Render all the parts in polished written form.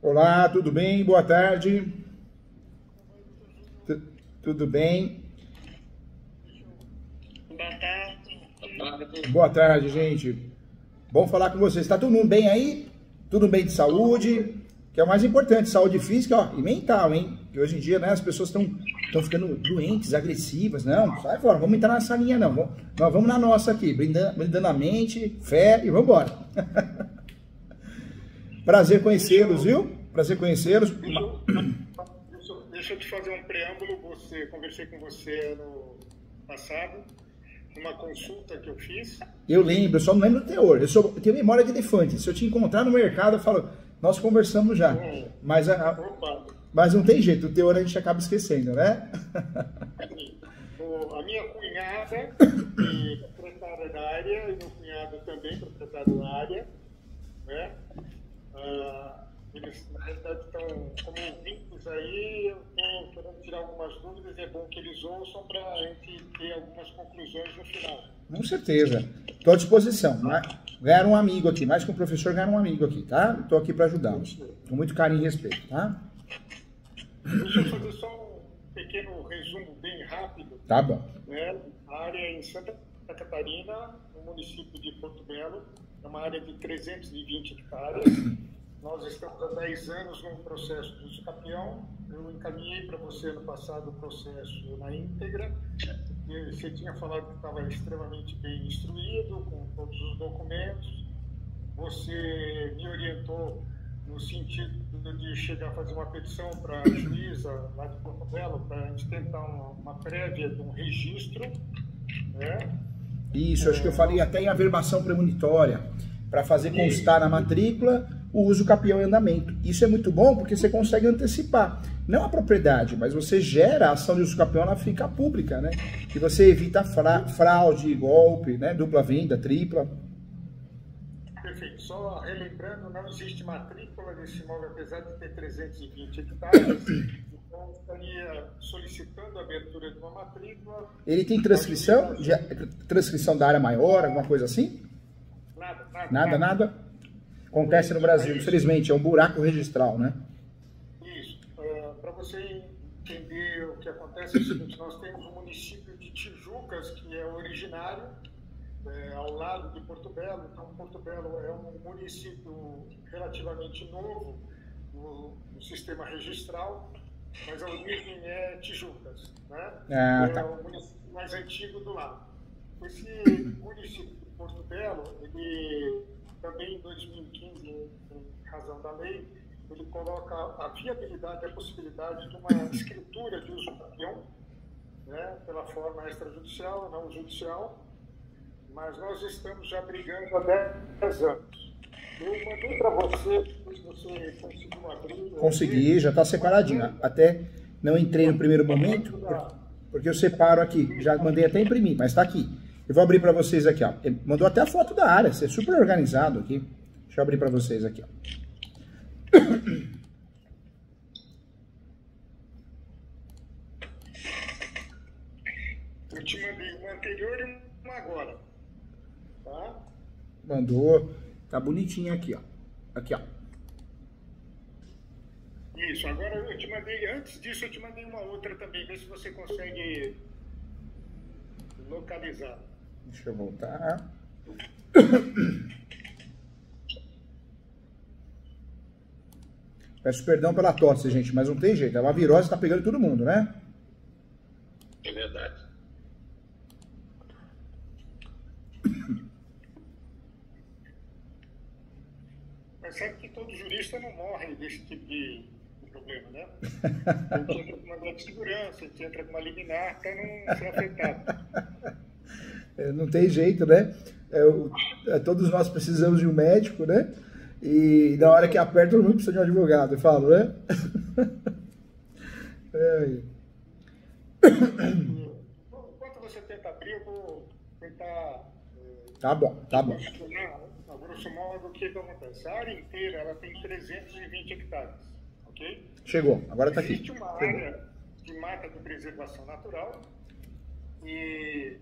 Olá, tudo bem? Boa tarde. Tudo bem? Boa tarde. Boa tarde, gente. Bom falar com vocês. Está todo mundo bem aí? Tudo bem de saúde? Que é o mais importante, saúde física, ó, e mental, hein? Que hoje em dia, né, as pessoas estão ficando doentes, agressivas. Não, sai fora, vamos entrar nessa linha, não. Nós vamos na nossa aqui, brindando a mente, fé e vamos embora. Prazer conhecê-los, viu? Prazer conhecê-los. Deixa eu te fazer um preâmbulo. Conversei com você no passado, numa consulta que eu fiz. Eu lembro, eu só não lembro do teor. Eu tenho memória de elefante. Se eu te encontrar no mercado, eu falo, nós conversamos já. Mas não tem jeito, o teor a gente acaba esquecendo, né? A minha cunhada, proprietária da área, e meu cunhado também, proprietário da área, né? Eles, na realidade, estão como ouvintes aí. Eu estou querendo tirar algumas dúvidas, é bom que eles ouçam para a gente ter algumas conclusões no final. Com certeza. Estou à disposição. Ganhar um amigo aqui, mais que um professor, ganhar um amigo aqui, tá? Estou aqui para ajudá-los. Com muito carinho e respeito, tá? Deixa eu fazer só um pequeno resumo bem rápido. Tá bom. Né? A área é em Santa Catarina, no município de Porto Belo, é uma área de 320 hectares. Nós estamos há 10 anos num processo de uso capião. Eu encaminhei para você no passado o processo na íntegra. Você tinha falado que estava extremamente bem instruído, com todos os documentos. Você me orientou no sentido de chegar a fazer uma petição para a juíza lá de Porto Belo, para a gente tentar uma prévia de um registro, né? Isso, acho que eu falei até em averbação premonitória, para fazer constar na matrícula o uso capião em andamento. Isso é muito bom porque você consegue antecipar, não a propriedade, mas você gera a ação de uso capião, ela fica pública, né? E você evita fraude, golpe, né? Dupla venda, tripla. Perfeito. Só relembrando, não existe matrícula desse imóvel, apesar de ter 320 hectares. Então, estaria solicitando a abertura de uma matrícula. Ele tem transcrição? Transcrição da área maior, alguma coisa assim? Nada. Acontece no Brasil, infelizmente, é um buraco registral, né? Isso. Para você entender o que acontece, é o seguinte: nós temos o município de Tijucas, que é originário, ao lado de Porto Belo. Então, Porto Belo é um município relativamente novo no sistema registral, mas a origem é Tijucas, né? Tá. É o município mais antigo do lado. Esse município de Porto Belo, ele também em 2015, em razão da lei, ele coloca a viabilidade, a possibilidade de uma escritura de uso capião, né, pela forma extrajudicial, não judicial, mas nós estamos já brigando há 10 anos. Eu mandei para você, se você conseguiu abrir. Consegui, já está separadinho. Até não entrei no primeiro momento, porque eu separo aqui. Já mandei até imprimir, mas está aqui. Eu vou abrir para vocês aqui, ó. Ele mandou até a foto da área, você é super organizado aqui. Deixa eu abrir para vocês aqui, ó. Eu te mandei uma anterior e uma agora, tá? Mandou, tá bonitinho aqui, ó. Aqui, ó. Isso, agora eu te mandei, antes disso eu te mandei uma outra também, vê se você consegue localizar. Deixa eu voltar. Peço perdão pela tosse, gente, mas não tem jeito. A virose tá pegando todo mundo, né? É verdade. Mas sabe que todo jurista não morre desse tipo de problema, né? A gente entra com uma lei de segurança, a gente entra com uma liminar para não ser afetado. Não tem jeito, né? Todos nós precisamos de um médico, né? E na hora que aperta, todo mundo precisa de um advogado, eu falo, né? Enquanto você tenta abrir, eu vou tentar... Tá bom. A grosso modo, o que acontece? A área inteira ela tem 320 hectares, ok? Chegou, agora tá aqui. Existe uma área de mata de preservação natural e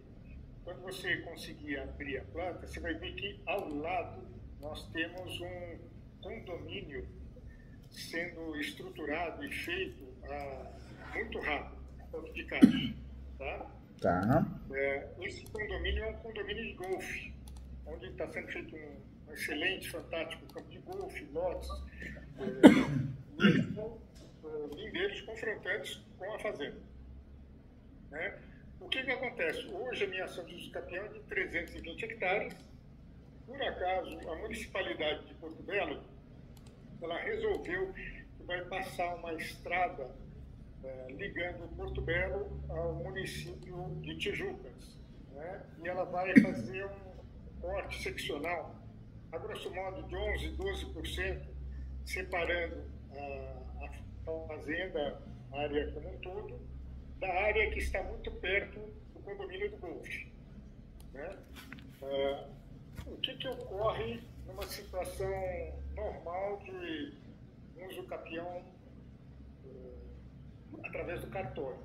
quando você conseguir abrir a planta, você vai ver que ao lado nós temos um condomínio sendo estruturado e feito muito rápido, ponto de caixa. Tá. Esse condomínio é um condomínio de golfe, onde está sendo feito um excelente, fantástico campo de golfe, lotes, lindeiros confrontantes com a fazenda. Né? O que acontece? Hoje a minha ação de uso capião é de 320 hectares. Por acaso, a municipalidade de Porto Belo, ela resolveu que vai passar uma estrada ligando Porto Belo ao município de Tijucas, né? E ela vai fazer um corte seccional, a grosso modo de 11%, 12%, separando a fazenda, a área como um todo, da área que está muito perto do condomínio do golfe. Né? O que ocorre numa situação normal de uso capião através do cartório?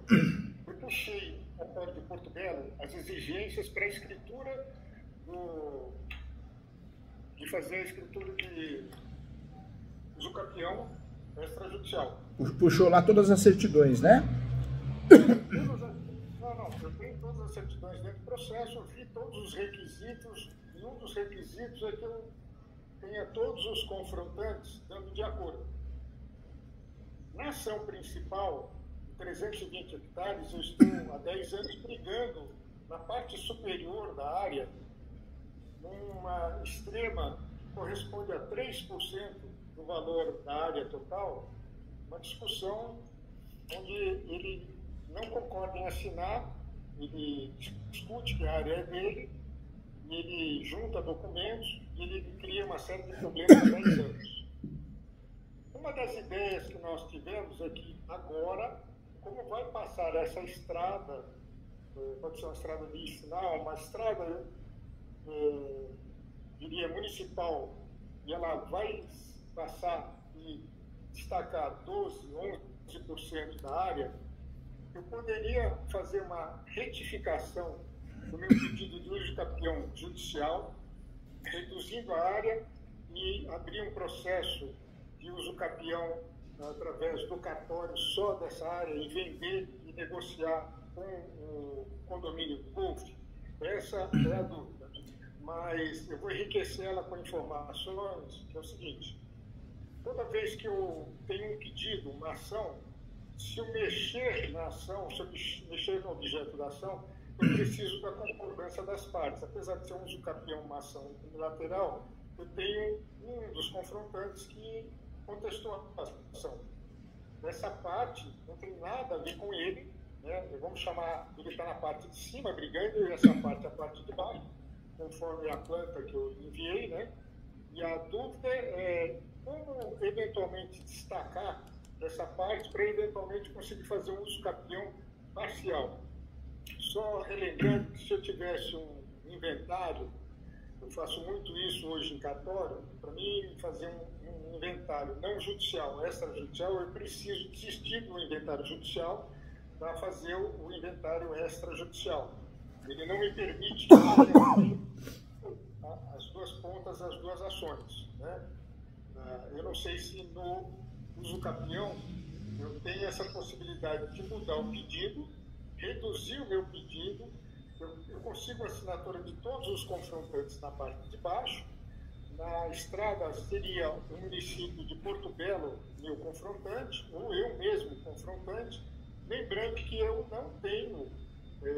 Eu puxei o cartório de Porto Belo as exigências para a escritura de fazer a escritura de uso capião extrajudicial. Puxou lá todas as certidões, né? Não, eu tenho todas as certidões dentro do processo, eu vi todos os requisitos, e um dos requisitos é que eu tenha todos os confrontantes dando de acordo. Na ação principal, de 320 hectares, eu estou há 10 anos brigando na parte superior da área, numa extrema que corresponde a 3% do valor da área total, uma discussão onde ele não concorda em assinar, ele discute que a área é dele, ele junta documentos e ele cria uma série de problemas há 10 anos. Uma das ideias que nós tivemos é que agora, como vai passar essa estrada, pode ser uma estrada vicinal, uma estrada, diria, municipal, e ela vai passar e destacar 12%, 11% da área, eu poderia fazer uma retificação do meu pedido de uso capião judicial, reduzindo a área e abrir um processo de uso capião através do cartório só dessa área e vender e negociar com o condomínio do golfe. Essa é a dúvida. Mas eu vou enriquecê-la com informações, que é o seguinte: toda vez que eu tenho um pedido, uma ação, se eu mexer na ação, se eu mexer no objeto da ação, eu preciso da concordância das partes. Apesar de ser um uso capião, uma ação unilateral, eu tenho um dos confrontantes que contestou a ação. Essa parte não tem nada a ver com ele, né? Vamos chamar, ele está na parte de cima brigando, e essa parte é a parte de baixo, conforme a planta que eu enviei, né? E a dúvida é como eventualmente destacar essa parte para eventualmente conseguir fazer um uso capião parcial. Só relembrando que se eu tivesse um inventário, eu faço muito isso hoje em cartório, para mim fazer um inventário não judicial, extrajudicial, eu preciso desistir do inventário judicial para fazer o inventário extrajudicial. Ele não me permite que eu as duas pontas, as duas ações. Né? Eu não sei se no uso capião eu tenho essa possibilidade de mudar o pedido, reduzir o meu pedido, eu consigo a assinatura de todos os confrontantes na parte de baixo. Na estrada seria o município de Porto Belo, meu confrontante, ou eu mesmo confrontante, lembrando que eu não tenho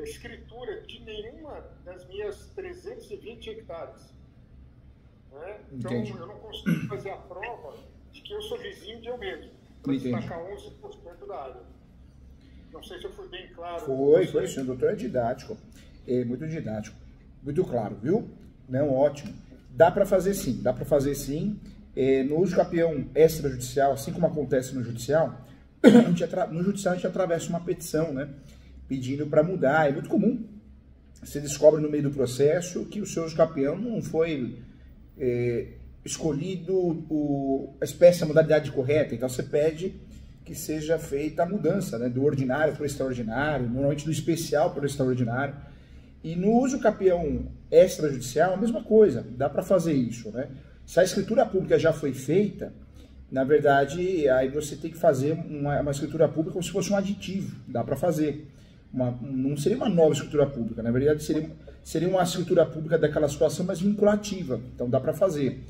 escritura de nenhuma das minhas 320 hectares. Né? Então, Entendi. eu não consigo fazer a prova de que eu sou vizinho de eu mesmo, para destacar 11% da área. Não sei se eu fui bem claro. Foi, senhor doutor, é didático. É muito didático. Muito claro, viu? Não, ótimo. Dá para fazer sim, dá para fazer sim. No uso capião extrajudicial, assim como acontece no judicial, no judicial a gente atravessa uma petição, né? Pedindo para mudar. É muito comum. Você descobre no meio do processo que o seu uso capião não foi escolhido a espécie, a modalidade correta. Então você pede que seja feita a mudança, né? Do ordinário para o extraordinário, normalmente do especial para o extraordinário. E no uso capião extrajudicial, a mesma coisa, dá para fazer isso, né? Se a escritura pública já foi feita, na verdade, aí você tem que fazer uma escritura pública como se fosse um aditivo, dá para fazer. Não seria uma nova escritura pública, na verdade seria uma escritura pública daquela situação, mas vinculativa, então dá para fazer.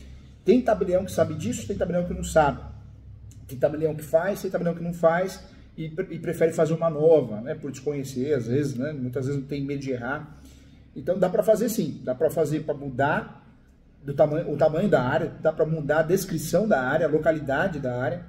Tem tabelião que sabe disso, tem tabelião que não sabe. Tem tabelião que faz, tem tabelião que não faz e prefere fazer uma nova, né, por desconhecer às vezes, né, muitas vezes não tem medo de errar. Então dá para fazer sim, dá para fazer para mudar o tamanho da área, dá para mudar a descrição da área, a localidade da área,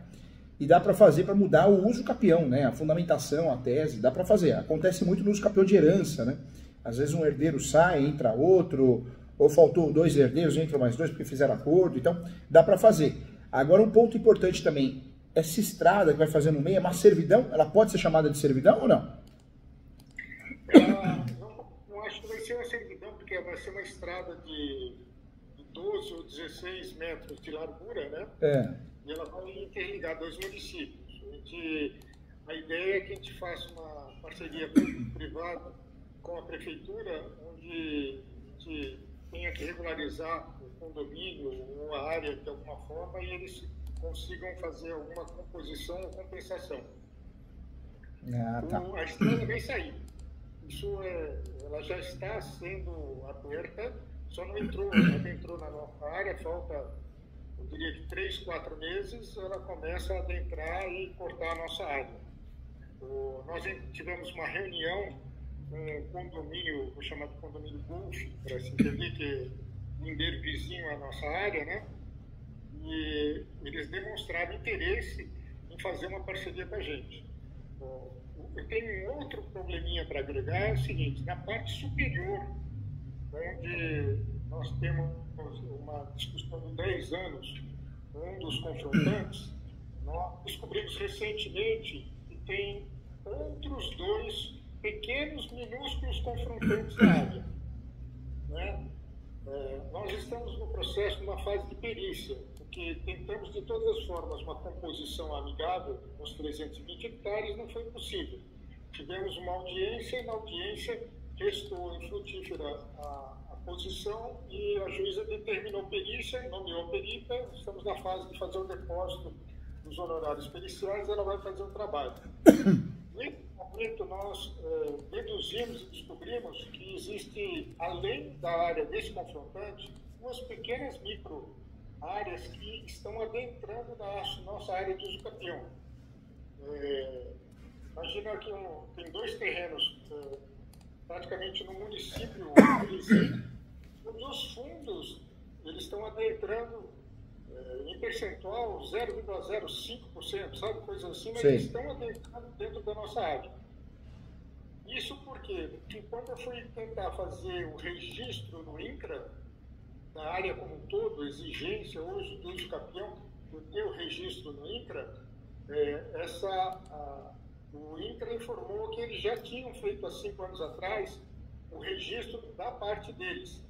e dá para fazer para mudar o uso capião, né? A fundamentação, a tese, dá para fazer. Acontece muito no uso capião de herança, né? Às vezes um herdeiro sai, entra outro, ou faltou 2 herdeiros, entram mais 2 porque fizeram acordo, então dá para fazer. Agora um ponto importante também, essa estrada que vai fazer no meio é uma servidão, ela pode ser chamada de servidão ou não? Não acho que vai ser uma servidão, porque vai ser uma estrada de 12 ou 16 metros de largura, né? E ela vai interligar 2 municípios. A ideia é que a gente faça uma parceria público-privada com a prefeitura, onde a gente tenha que regularizar o condomínio ou a área de alguma forma e eles consigam fazer alguma composição ou compensação. Tá. A estrada vai sair. Ela já está sendo aberta, só não entrou, ela entrou na nossa área, falta, eu diria que 3, 4 meses, ela começa a adentrar e cortar a nossa área. Nós tivemos uma reunião com um condomínio, vou chamar de condomínio Golf, para se entender, que é lindeiro vizinho à nossa área, né? E eles demonstraram interesse em fazer uma parceria com a gente. Eu tenho um outro probleminha para agregar, é o seguinte, na parte superior, onde nós temos uma discussão de 10 anos, um dos confrontantes, nós descobrimos recentemente que tem outros 2 pequenos, minúsculos confrontantes na área. Né? Nós estamos no processo, numa fase de perícia, porque tentamos de todas as formas uma composição amigável nos 320 hectares, não foi possível. Tivemos uma audiência e na audiência restou infrutífera a posição e a juíza determinou perícia, nomeou perita, estamos na fase de fazer o depósito dos honorários periciais, ela vai fazer o trabalho. Nesse momento nós deduzimos e descobrimos que existe, além da área desse confrontante, 2 pequenas micro-áreas que estão adentrando na nossa área de uso capião. Imagina que tem 2 terrenos praticamente no município vizinho, onde os fundos eles estão adentrando em percentual 0,05%, sabe, coisa assim, mas eles estão adentrando dentro da nossa área. Isso por quê? Porque quando eu fui tentar fazer o registro no INCRA, da área como um todo, exigência hoje do uso capião, eu ter o registro no INCRA, o INCRA informou que eles já tinham feito há 5 anos atrás o registro da parte deles.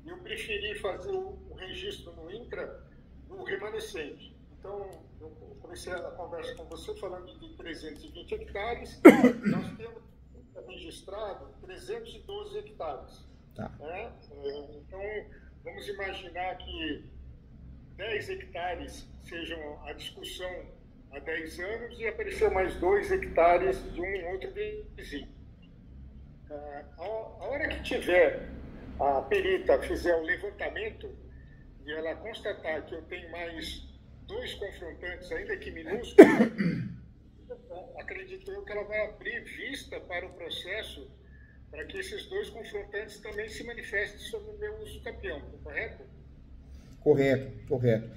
Eu preferi fazer o registro no INCRA do remanescente. Então, eu comecei a conversa com você falando de 320 hectares, nós temos registrado 312 hectares. Tá. Né? Então, vamos imaginar que 10 hectares sejam a discussão há 10 anos e apareceu mais 2 hectares de um outro vizinho. A hora que tiver a perita fizer o levantamento e ela constatar que eu tenho mais 2 confrontantes, ainda que minúsculos, acredito eu que ela vai abrir vista para o processo para que esses 2 confrontantes também se manifestem sobre o meu uso capião, correto? Correto.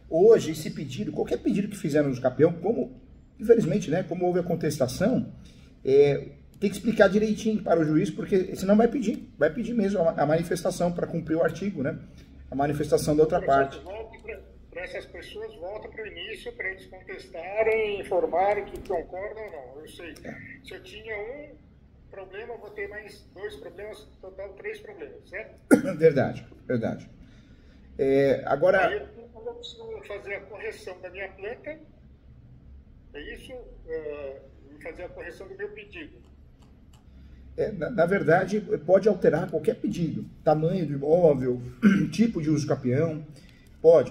Hoje, esse pedido, qualquer pedido que fizer no uso capião, como, infelizmente, né, como houve a contestação, tem que explicar direitinho para o juiz, porque senão vai pedir mesmo a manifestação para cumprir o artigo, né? A manifestação da outra parte. Para essas pessoas, volta para o início, para eles contestarem, informarem que concordam ou não. Eu sei, se eu tinha um problema, eu vou ter mais 2 problemas, total 3 problemas, certo? Verdade. Agora... Aí eu preciso fazer a correção da minha planta, é isso? E fazer a correção do meu pedido. Na verdade, pode alterar qualquer pedido, tamanho do imóvel, tipo de uso capião,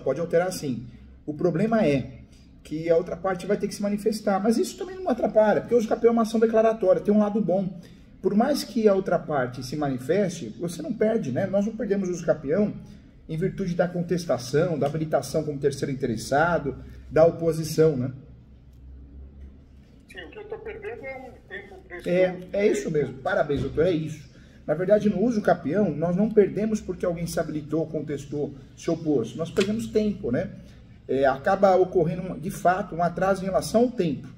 Pode alterar sim. O problema é que a outra parte vai ter que se manifestar, mas isso também não atrapalha, porque o uso capião é uma ação declaratória, tem um lado bom. Por mais que a outra parte se manifeste, você não perde, né? Nós não perdemos o uso capião em virtude da contestação, da habilitação como terceiro interessado, da oposição, né? Sim, o que eu estou perdendo é um tempo precioso. É isso mesmo, parabéns, doutor, é isso. Na verdade, no uso capião, nós não perdemos porque alguém se habilitou, contestou, se opôs. Nós perdemos tempo, né? Acaba ocorrendo, de fato, um atraso em relação ao tempo.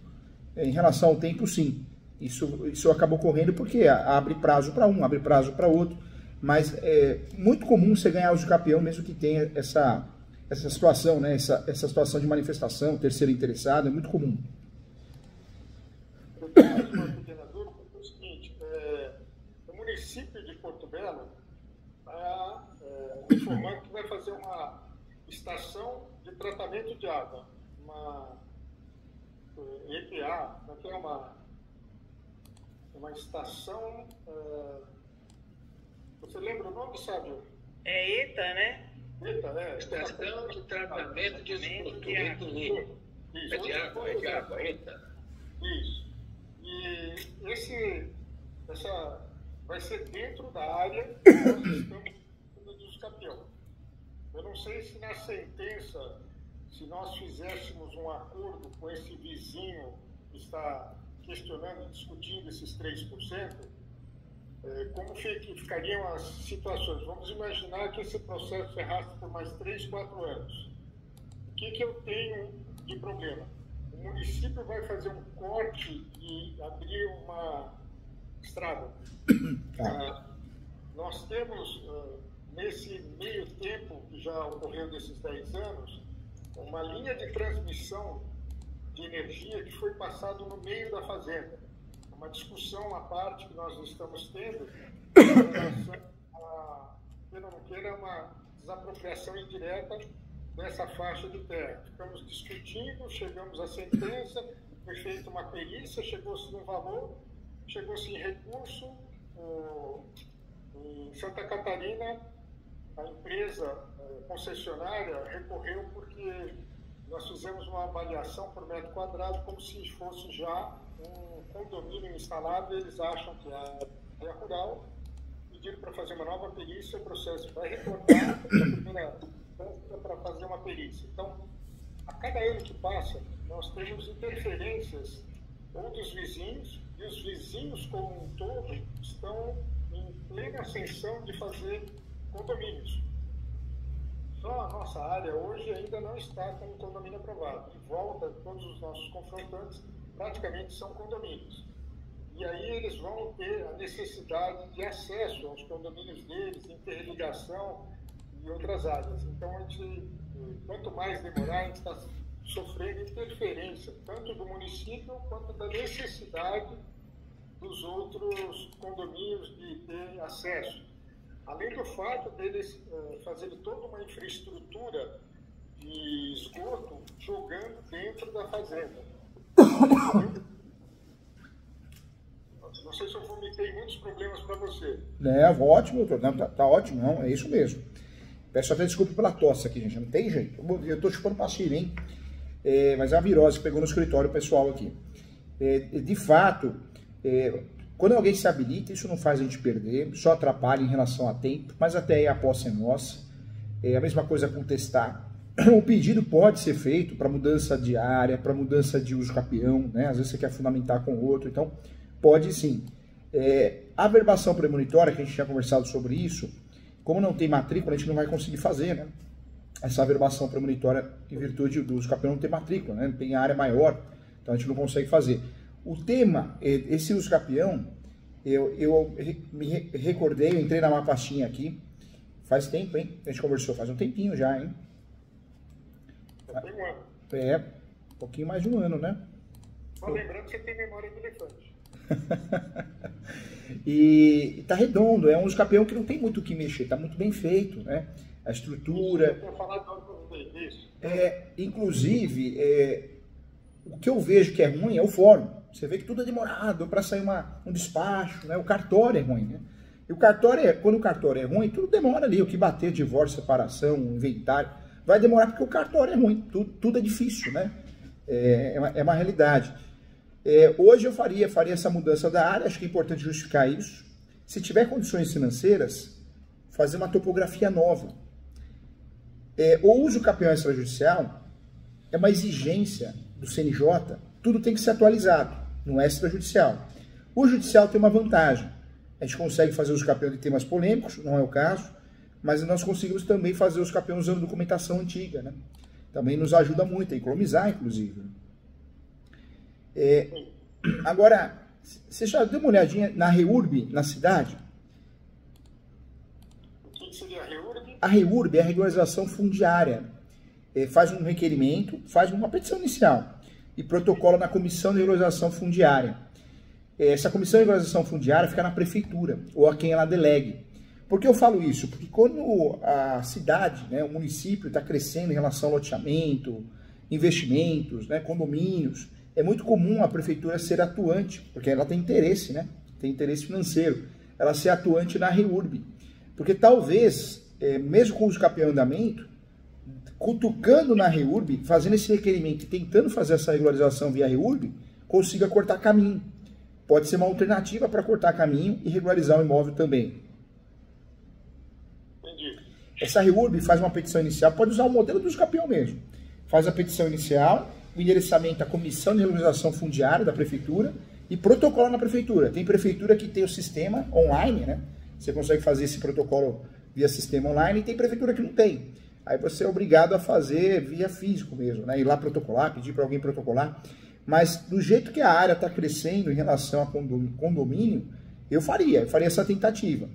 Em relação ao tempo, sim. Isso acaba ocorrendo porque abre prazo para um, abre prazo para outro. Mas é muito comum você ganhar uso capião, mesmo que tenha essa situação, né? Essa situação de manifestação, terceiro interessado, é muito comum. O seguinte, o município de Porto Belo está informando que vai fazer uma estação de tratamento de água, uma EPA, que é uma estação. Você lembra o nome, Sábio? É ETA, né? ETA, Estação de tratamento de esgoto. Isso. De água, ETA. Isso. E essa vai ser dentro da área que nós estamos dos capião. Eu não sei se na sentença, se nós fizéssemos um acordo com esse vizinho que está questionando e discutindo esses 3%, como ficariam as situações? Vamos imaginar que esse processo se arrasta por mais 3, 4 anos. O que eu tenho de problema? O município vai fazer um corte e abrir uma estrada. Nós temos, nesse meio tempo que já ocorreu desses 10 anos, uma linha de transmissão de energia que foi passado no meio da fazenda. Uma discussão à parte que nós estamos tendo em relação a, queira ou não queira, uma desapropriação indireta dessa faixa de terra. Ficamos discutindo, chegamos à sentença, foi feita uma perícia, chegou-se num valor, chegou-se em recurso. Em Santa Catarina, a empresa concessionária recorreu porque nós fizemos uma avaliação por metro quadrado como se fosse já um condomínio instalado. Eles acham que é área rural, pediram para fazer uma nova perícia, o processo vai retornar para fazer uma perícia. Então, a cada ano que passa, nós temos interferências ou dos vizinhos, e os vizinhos como um todo estão em plena ascensão de fazer condomínios. Só a nossa área hoje ainda não está com o condomínio aprovado. Em volta, todos os nossos confrontantes praticamente são condomínios. E aí eles vão ter a necessidade de acesso aos condomínios deles, interligação e outras áreas. Então, quanto mais demorar, a gente está sofrendo interferência, tanto do município quanto da necessidade dos outros condomínios de ter acesso. Além do fato deles fazerem toda uma infraestrutura de esgoto jogando dentro da fazenda. Não sei se eu vomitei muitos problemas para você. Ótimo, doutor. Não, tá ótimo, não, é isso mesmo. Peço até desculpa pela tosse aqui, gente, não tem jeito. Eu tô chupando pastilha, hein? Mas é uma virose que pegou no escritório pessoal aqui. De fato, quando alguém se habilita, isso não faz a gente perder, só atrapalha em relação a tempo, mas até aí a posse é nossa. A mesma coisa contestar. O pedido pode ser feito para mudança de área, para mudança de uso capião, né? Às vezes você quer fundamentar com o outro, então pode sim. A averbação premonitória, que a gente tinha conversado sobre isso, como não tem matrícula, a gente não vai conseguir fazer, né? Essa averbação premonitória em virtude do uso capião não tem matrícula, né? Não tem área maior, então a gente não consegue fazer. O tema, esse uso capião, eu me recordei, eu entrei na pastinha aqui, faz tempo, hein? A gente conversou faz um tempinho já, hein? Tem um ano. Um pouquinho mais de um ano, né? Só lembrando que você tem memória de elefante. E tá redondo, é um uso capião que não tem muito o que mexer, tá muito bem feito, né? A estrutura. Eu vou falar disso. Inclusive, o que eu vejo que é ruim é o fórum. Você vê que tudo é demorado para sair um despacho, né? O cartório é ruim, né? E quando o cartório é ruim, tudo demora ali. O que bater, divórcio, separação, inventário. vai demorar porque o cartório é ruim, tudo é difícil, né? É uma realidade. Hoje eu faria essa mudança da área, acho que é importante justificar isso. Se tiver condições financeiras, fazer uma topografia nova. O uso campeão extrajudicial é uma exigência do CNJ, tudo tem que ser atualizado no extrajudicial. O judicial tem uma vantagem, a gente consegue fazer uso campeão de temas polêmicos, não é o caso, mas nós conseguimos também fazer uso campeão usando documentação antiga, né? Também nos ajuda muito a economizar, inclusive. Agora, você já deu uma olhadinha na REURB, na cidade? O que seria a REURB? A REURB é a regularização fundiária. Faz um requerimento, faz uma petição inicial e protocola na Comissão de Regularização Fundiária. Essa Comissão de Regularização Fundiária fica na prefeitura, ou a quem ela delegue. Por que eu falo isso? Porque quando a cidade, né, o município está crescendo em relação ao loteamento, investimentos, né, condomínios, é muito comum a prefeitura ser atuante, porque ela tem interesse, né, tem interesse financeiro, ela ser atuante na REURB. Porque talvez, mesmo com o uso campeão em andamento, cutucando na REURB, fazendo esse requerimento e tentando fazer essa regularização via REURB, consiga cortar caminho. Pode ser uma alternativa para cortar caminho e regularizar o imóvel também. Entendi. Essa REURB faz uma petição inicial, pode usar o modelo do uso campeão mesmo. Faz a petição inicial, o endereçamento à Comissão de Regularização Fundiária da Prefeitura e protocola na Prefeitura. Tem prefeitura que tem o sistema online, né? Você consegue fazer esse protocolo via sistema online, e tem prefeitura que não tem. Aí você é obrigado a fazer via físico mesmo, né? Ir lá protocolar, pedir para alguém protocolar. Mas do jeito que a área está crescendo em relação a condomínio, eu faria essa tentativa.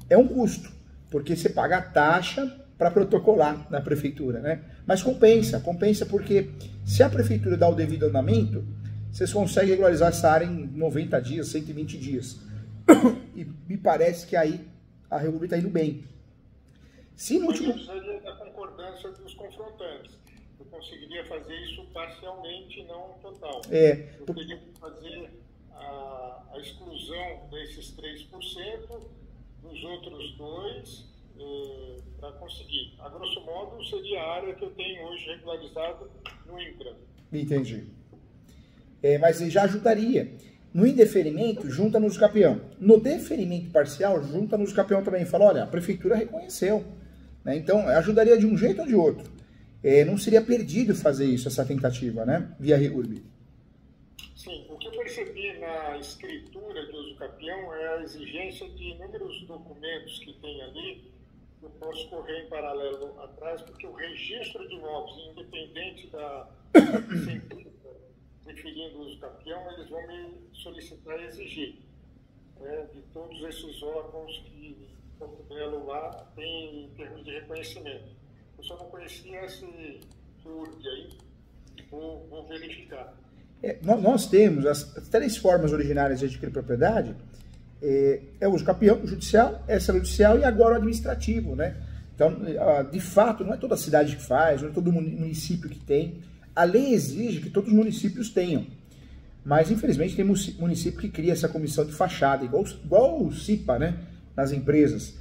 É um custo, porque você paga a taxa para protocolar na prefeitura, né? Mas compensa porque se a prefeitura dá o devido andamento, vocês conseguem regularizar essa área em 90 dias, 120 dias. E me parece que aí a REURB está indo bem. Se no último... Eu precisaria da concordância dos confrontantes. Eu conseguiria fazer isso parcialmente, não total. Eu teria que fazer a exclusão desses 3% dos outros 2% para conseguir. A grosso modo, seria a área que eu tenho hoje regularizado no INCRA. Entendi. Mas já ajudaria. No indeferimento, junta no uso campeão. No deferimento parcial, junta no uso campeão também. Fala, olha, a prefeitura reconheceu. Né? Então, ajudaria de um jeito ou de outro. Não seria perdido fazer isso, essa tentativa, né? Via REURB. Sim, o que eu percebi na escritura de uso campeão é a exigência de inúmeros documentos que tem ali. Eu posso correr em paralelo atrás, porque o registro de imóveis, independente da sentença definindo o uso campeão, eles vão me solicitar e exigir, né, de todos esses órgãos que Porto Belo lá tem em termos de reconhecimento. Eu só não conhecia esse REURB aí, vou verificar. Nós temos as 3 formas originárias de adquirir propriedade, o uso campeão, o judicial, extrajudicial e agora o administrativo, né? Então, de fato, não é toda cidade que faz, não é todo município que tem. A lei exige que todos os municípios tenham, mas infelizmente tem município que cria essa comissão de fachada, igual o CIPA, né, nas empresas.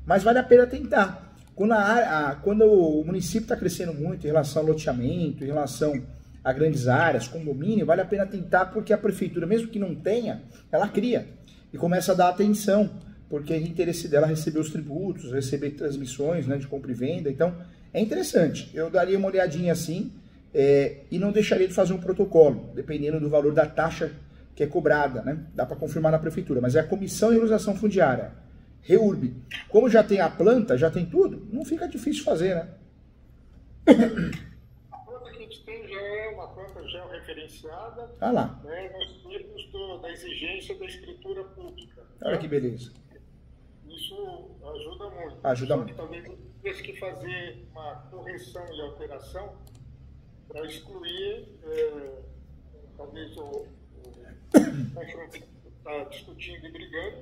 Mas vale a pena tentar. Quando o município está crescendo muito em relação ao loteamento, em relação a grandes áreas, condomínio, vale a pena tentar porque a prefeitura, mesmo que não tenha, ela cria e começa a dar atenção, porque é interesse dela receber os tributos, receber transmissões, né, de compra e venda. Então, é interessante. Eu daria uma olhadinha assim, e não deixaria de fazer um protocolo, dependendo do valor da taxa que é cobrada, né? Dá para confirmar na prefeitura, mas é a Comissão de Regularização Fundiária, REURB. Como já tem a planta, já tem tudo, não fica difícil fazer, né? A planta que a gente tem já é uma planta georreferenciada, lá. Né, nos termos da exigência da escritura pública. Olha que beleza. Isso ajuda muito. Ajuda Só muito. que talvez eu tivesse que fazer uma correção e alteração para excluir, talvez o confronto que está discutindo e brigando.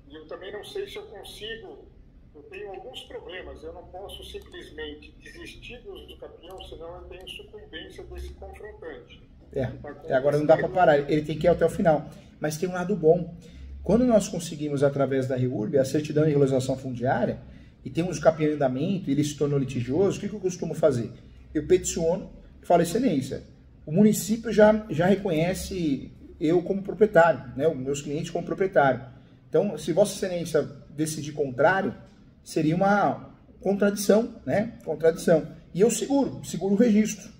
E eu também não sei se eu consigo, eu tenho alguns problemas, eu não posso simplesmente desistir do uso do campeão, senão eu tenho sucumbência desse confrontante. Agora não dá para parar, ele tem que ir até o final. Mas tem um lado bom. Quando nós conseguimos, através da REURB, a certidão de regularização fundiária, e tem um uso capião em andamento, e ele se tornou litigioso, o que eu costumo fazer? Eu peticiono e falo, excelência, o município já reconhece eu como proprietário, né, os meus clientes como proprietário. Então, se Vossa Excelência decidir contrário, seria uma contradição, né? Contradição. E eu seguro o registro.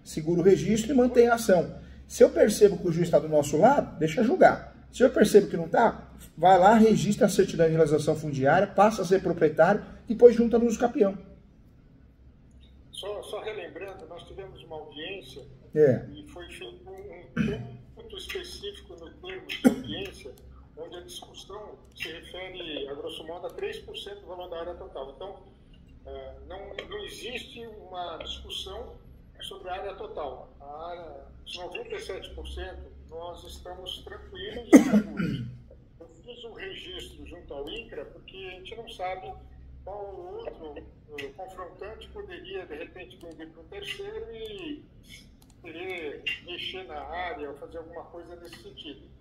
Seguro o registro e mantenho a ação. Se eu percebo que o juiz está do nosso lado, deixa julgar. Se eu percebo que não está, vai lá, registra a certidão de realização fundiária, passa a ser proprietário, depois junta no uso capião. Só relembrando, nós tivemos uma audiência e foi feito um ponto específico no termo de audiência, onde a discussão se refere, a grosso modo, a 3% do valor da área total. Então, não existe uma discussão sobre a área total. A área, os 97%, nós estamos tranquilos e seguros. Eu fiz um registro junto ao INCRA, porque a gente não sabe qual outro confrontante poderia, de repente, vender para um terceiro e querer mexer na área ou fazer alguma coisa nesse sentido.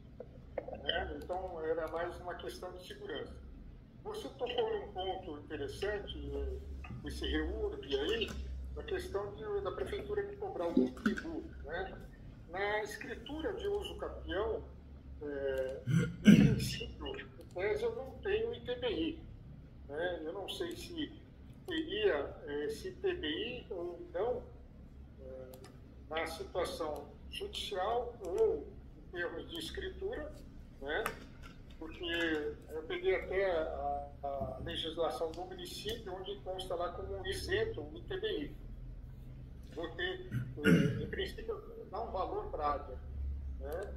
Então, era mais uma questão de segurança. Você tocou num ponto interessante, esse reúne aí, a questão da prefeitura de cobrar algum tributo, né? Na escritura de uso capião, em princípio, em tese, eu não tenho ITBI, né? Eu não sei se teria esse ITBI ou não na situação judicial ou em termos de escritura, né? Porque eu peguei até a legislação do município, onde consta lá como isento o ITBI. Vou ter, em princípio, dar um valor para a área, né?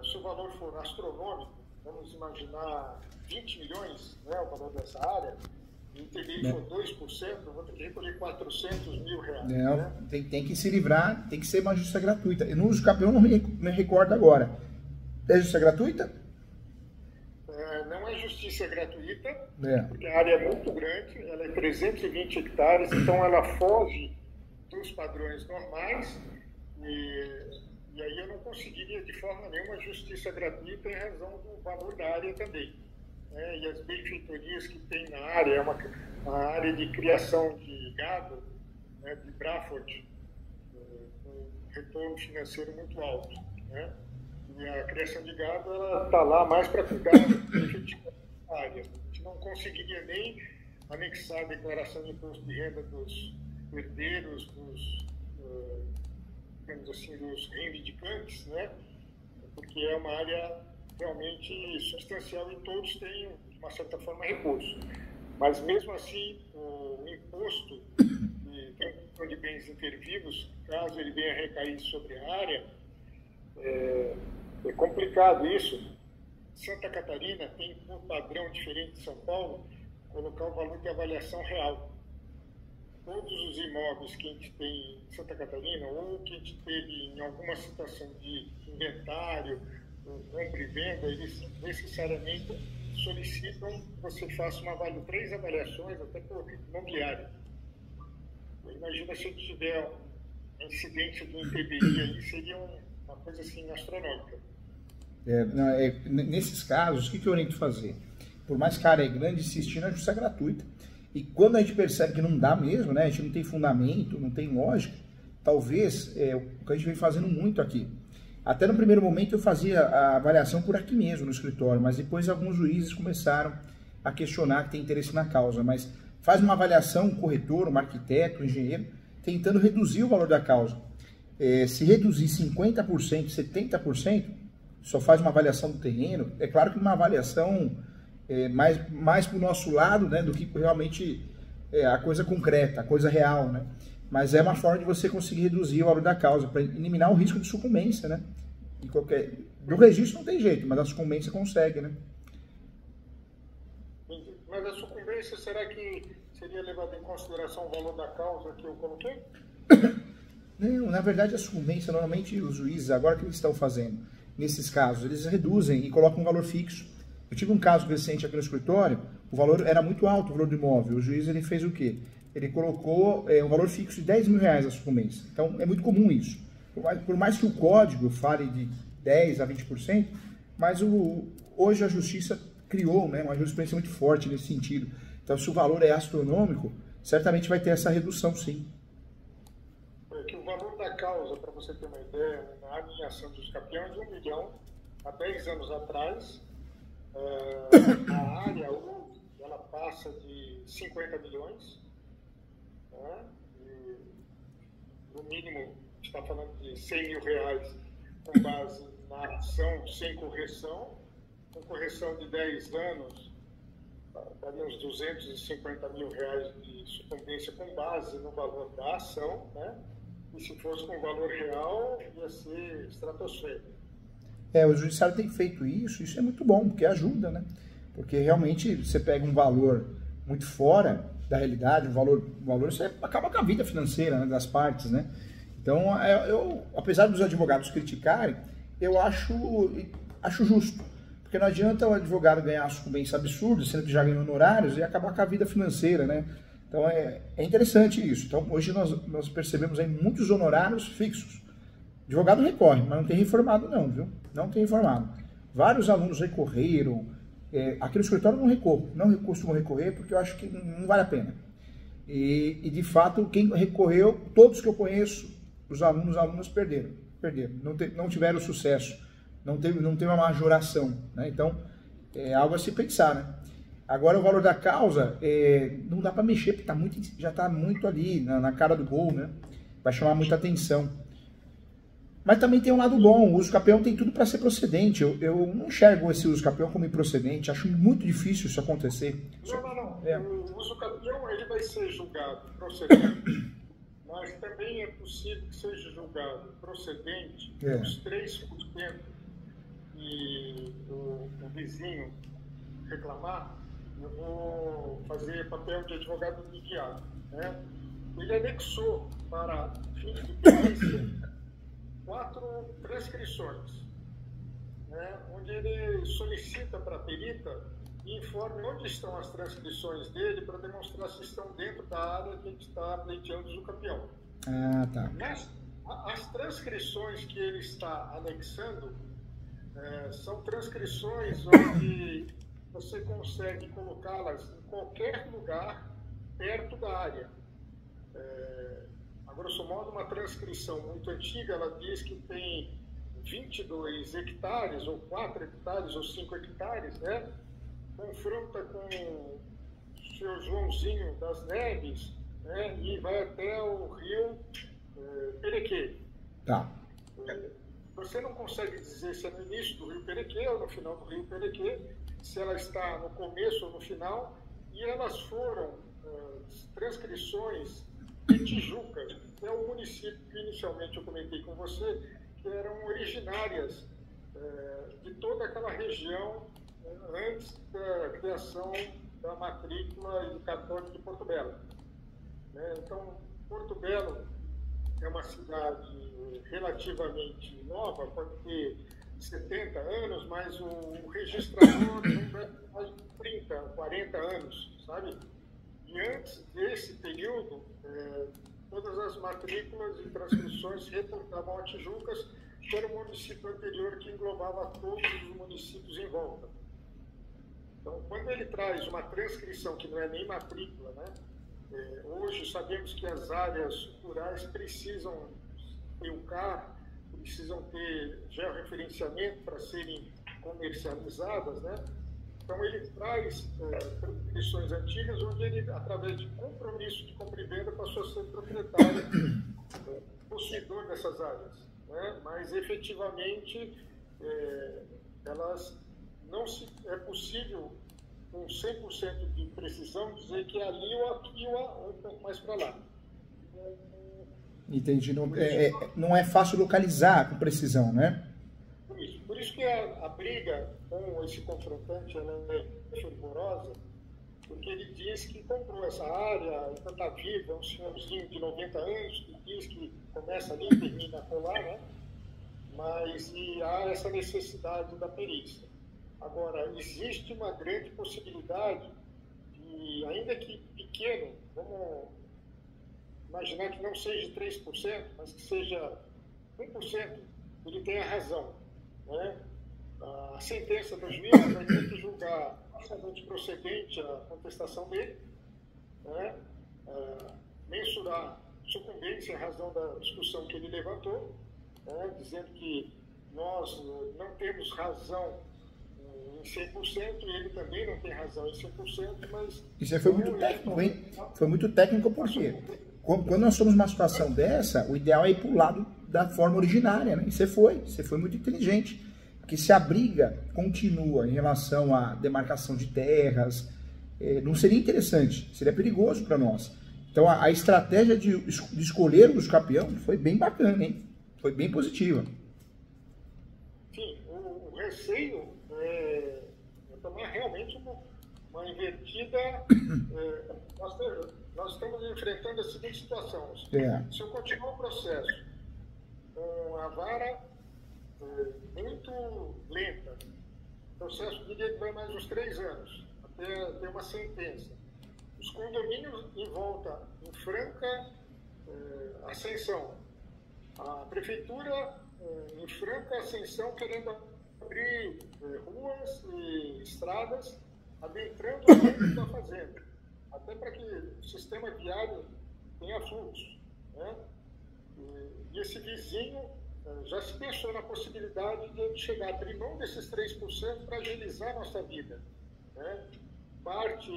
Se o valor for astronômico, vamos imaginar 20 milhões, né, o valor dessa área, e o ITBI for 2%, eu vou ter que recolher 400 mil reais. Né? Tem que se livrar, tem que ser uma justiça gratuita. Eu não uso capião, não me recordo agora. É justiça gratuita? Não é justiça gratuita, porque a área é muito grande, ela é 320 hectares, então ela foge dos padrões normais, e aí eu não conseguiria de forma nenhuma justiça gratuita em razão do valor da área também. E as benfeitorias que tem na área, é uma área de criação de gado, né, de Braford, com retorno financeiro muito alto, né? E a criação de gado está lá mais para cuidar da área. A gente não conseguiria nem anexar a declaração de imposto de renda dos herdeiros, dos, digamos assim, dos reivindicantes, né? Porque é uma área realmente substancial e todos têm, de uma certa forma, recurso. Mas, mesmo assim, o imposto de bens intervivos, caso ele venha recair sobre a área, é complicado isso. Santa Catarina tem um padrão diferente de São Paulo, colocar o valor de avaliação real. Todos os imóveis que a gente tem em Santa Catarina, ou que a gente teve em alguma situação de inventário, compra e venda, eles necessariamente solicitam que você faça 3 avaliações, até por imobiliário. Imagina se tiver um incidente do ITBI aí, seria uma coisa assim astronômica. Nesses casos, o que eu oriento fazer? Por mais que a área é grande, insistir na justiça gratuita. E quando a gente percebe que não dá mesmo, né, a gente não tem fundamento, não tem lógica, talvez, o que a gente vem fazendo muito aqui. Até no primeiro momento eu fazia a avaliação por aqui mesmo, no escritório, mas depois alguns juízes começaram a questionar que tem interesse na causa. Mas faz uma avaliação, um corretor, um arquiteto, um engenheiro, tentando reduzir o valor da causa. Se reduzir 50%, 70%, só faz uma avaliação do terreno. É claro que uma avaliação mais para o nosso lado, né, do que realmente a coisa concreta, a coisa real, né? Mas é uma forma de você conseguir reduzir o valor da causa, para eliminar o risco de sucumbência, né? Do registro não tem jeito, mas a sucumbência consegue, né? Mas a sucumbência, será que seria levado em consideração o valor da causa que eu coloquei? Não, na verdade a sucumbência, normalmente os juízes, agora o que eles estão fazendo? Nesses casos, eles reduzem e colocam um valor fixo. Eu tive um caso recente aqui no escritório, o valor era muito alto, o valor do imóvel. O juiz ele fez o quê? Ele colocou um valor fixo de 10 mil reais a sucumbência. Então, é muito comum isso. Por mais que o código fale de 10% a 20%, mas hoje a justiça criou, né, uma jurisprudência muito forte nesse sentido, Então, se o valor é astronômico, certamente vai ter essa redução, sim. É que o valor da causa, para você ter uma ideia, na alinhação dos campeões, de 1 milhão, há 10 anos atrás, a área ela passa de 50 milhões, né? E, no mínimo, está falando de 100 mil reais com base na ação sem correção. Com correção de 10 anos, daria uns 250 mil reais de sucumbência com base no valor da ação, né? E se fosse com valor real, ia ser estratosférico. O judiciário tem feito isso é muito bom, porque ajuda, né? Porque realmente você pega um valor muito fora da realidade, um valor você acaba com a vida financeira, né, das partes, né? Então, apesar dos advogados criticarem, eu acho justo. Porque não adianta o advogado ganhar sucumbência absurda, sendo que já ganhou honorários, e acabar com a vida financeira, né? Então, é interessante isso. Então, hoje nós percebemos aí muitos honorários fixos. O advogado recorre, mas não tem reformado não, viu? Não tem reformado. Vários alunos recorreram. Aqui no escritório não costumo recorrer, porque eu acho que não vale a pena. E de fato, quem recorreu, todos que eu conheço, os alunos perderam. Não tiveram sucesso. Não tem uma majoração, né? Então, é algo a se pensar, né? Agora, o valor da causa, não dá para mexer, porque já está muito ali, na cara do gol, né? Vai chamar muita atenção. Mas também tem um lado bom, o uso capião tem tudo para ser procedente. Eu não enxergo esse uso capião como improcedente, acho muito difícil isso acontecer. Não. O uso capião ele vai ser julgado procedente, mas também é possível que seja julgado procedente os 3% e o vizinho reclamar. Eu vou fazer papel de advogado mediado, né? Ele anexou para fins de perícia 4 transcrições, né? Onde ele solicita para a perita e informe onde estão as transcrições dele para demonstrar se estão dentro da área que a gente está pleiteando o campeão. Tá. Mas as transcrições que ele está anexando são transcrições onde você consegue colocá-las em qualquer lugar perto da área. A grosso modo, uma transcrição muito antiga, ela diz que tem 22 hectares, ou 4 hectares, ou 5 hectares, né? Confronta com o seu Joãozinho das Neves, né? E vai até o rio Perequê. Tá. Você não consegue dizer se é no início do rio Perequê ou no final do rio Perequê, se ela está no começo ou no final, e elas foram transcrições de Tijuca, que é o município que inicialmente eu comentei com você, que eram originárias de toda aquela região antes da criação da matrícula e do cartório de Porto Belo. Então, Porto Belo é uma cidade relativamente nova, pode ter 70 anos, mas o registrador não deve ter mais de 30, 40 anos, sabe? E antes desse período, todas as matrículas e transcrições reportavam a Tijucas, que era o município anterior que englobava todos os municípios em volta. Então, quando ele traz uma transcrição que não é nem matrícula, né? Hoje sabemos que as áreas rurais precisam ter o CAR, precisam ter georreferenciamento para serem comercializadas, né? Então ele traz transcrições antigas onde ele, através de compromisso de compra e venda, passou a ser proprietário, possuidor dessas áreas, né? Mas efetivamente elas não é possível com 100% de precisão dizer que é ali ou aqui ou um pouco mais para lá. Entendi. Não é fácil localizar com precisão, né? Por isso que a briga com esse confrontante ela é fervorosa, porque ele diz que comprou essa área, ainda está vivo, é um senhorzinho de 90 anos, que diz que começa ali e termina a colar, né? Mas há essa necessidade da perícia. Agora, existe uma grande possibilidade de, ainda que pequeno, vamos imaginar que não seja 3%, mas que seja 1%, ele tenha razão, né? A sentença do juiz vai ter que julgar parcialmente procedente a contestação dele, né? Mensurar sucumbência em razão da discussão que ele levantou, né? Dizendo que nós não temos razão em 100%, e ele também não tem razão em 100%, mas... Isso aí foi muito técnico, hein? Foi muito técnico porque quando nós somos numa situação dessa, o ideal é ir para o lado da forma originária, né? E você foi muito inteligente, porque se a briga continua em relação à demarcação de terras, não seria interessante, seria perigoso para nós. Então a estratégia de escolher o campeão foi bem bacana, hein? Foi bem positiva. Sim, o receio é tomar realmente uma invertida. Nós estamos enfrentando a seguinte situação. Se eu continuar o processo com a vara muito lenta, o processo diria que vai mais uns 3 anos, até ter uma sentença. Os condomínios em volta, em franca ascensão. A prefeitura em franca ascensão, querendo abrir ruas e estradas, adentrando o centro da fazenda, até para que o sistema viário tenha fluxo, né? E esse vizinho já se pensou na possibilidade de chegar a abrir mão desses 3% para agilizar a nossa vida, né? Parte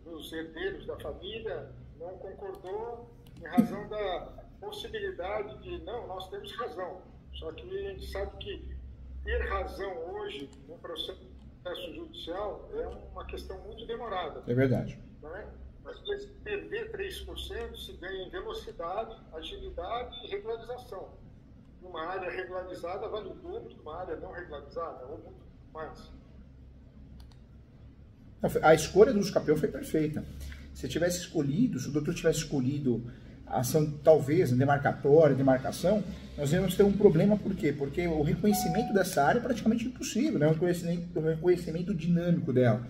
dos herdeiros da família não concordou em razão da possibilidade de, não, nós temos razão. Só que a gente sabe que ter razão hoje no processo judicial é uma questão muito demorada. É verdade. Né? Mas se perder 3%, se ganha em velocidade, agilidade e regularização. Numa área regularizada vale o dobro, numa área não regularizada, ou muito mais. A escolha do campeão foi perfeita. Se o doutor tivesse escolhido a ação, talvez, demarcatória, demarcação, nós íamos ter um problema, por quê? Porque o reconhecimento dessa área é praticamente impossível, né? O reconhecimento dinâmico dela.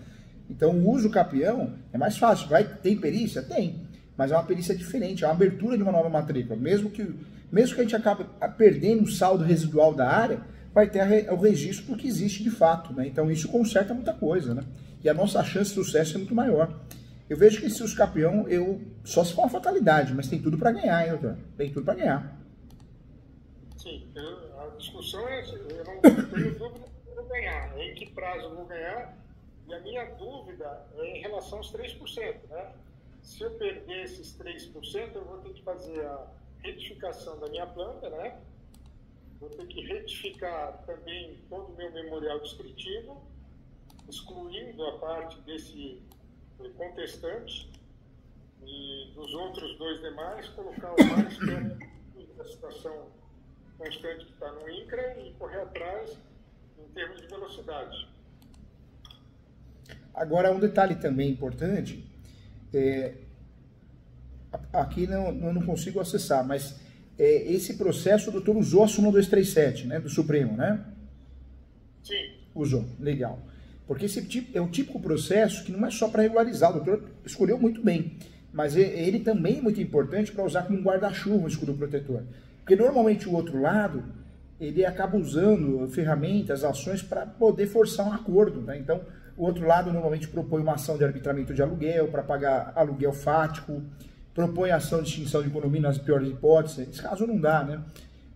Então, o uso campeão é mais fácil. Tem perícia? Tem. Mas é uma perícia diferente, é uma abertura de uma nova matrícula. Mesmo que a gente acabe perdendo o saldo residual da área, vai ter o registro do que existe de fato, né? Então, isso conserta muita coisa, né? E a nossa chance de sucesso é muito maior. Eu vejo que se os campeão, só se for uma fatalidade, mas tem tudo para ganhar, hein, doutor? Tem tudo para ganhar. Sim, a discussão é, eu não tenho dúvida que eu vou ganhar, em que prazo eu vou ganhar, e a minha dúvida é em relação aos 3%, né? Se eu perder esses 3%, eu vou ter que fazer a retificação da minha planta, né? Vou ter que retificar também todo o meu memorial descritivo, excluindo a parte desse contestante e dos outros 2 demais, colocar o mais perto da situação constante que está no INCRA e correr atrás em termos de velocidade. Agora, um detalhe também importante, aqui eu não consigo acessar, mas esse processo o doutor usou a súmula 237, né, do Supremo, né? Sim. Usou, legal. Porque esse é um típico processo que não é só para regularizar, o doutor escolheu muito bem, mas ele também é muito importante para usar como um guarda-chuva o escudo protetor. Porque normalmente o outro lado, ele acaba usando ferramentas, ações para poder forçar um acordo, né? Então, o outro lado normalmente propõe uma ação de arbitramento de aluguel para pagar aluguel fático, propõe ação de extinção de condomínio nas piores hipóteses, nesse caso não dá, né?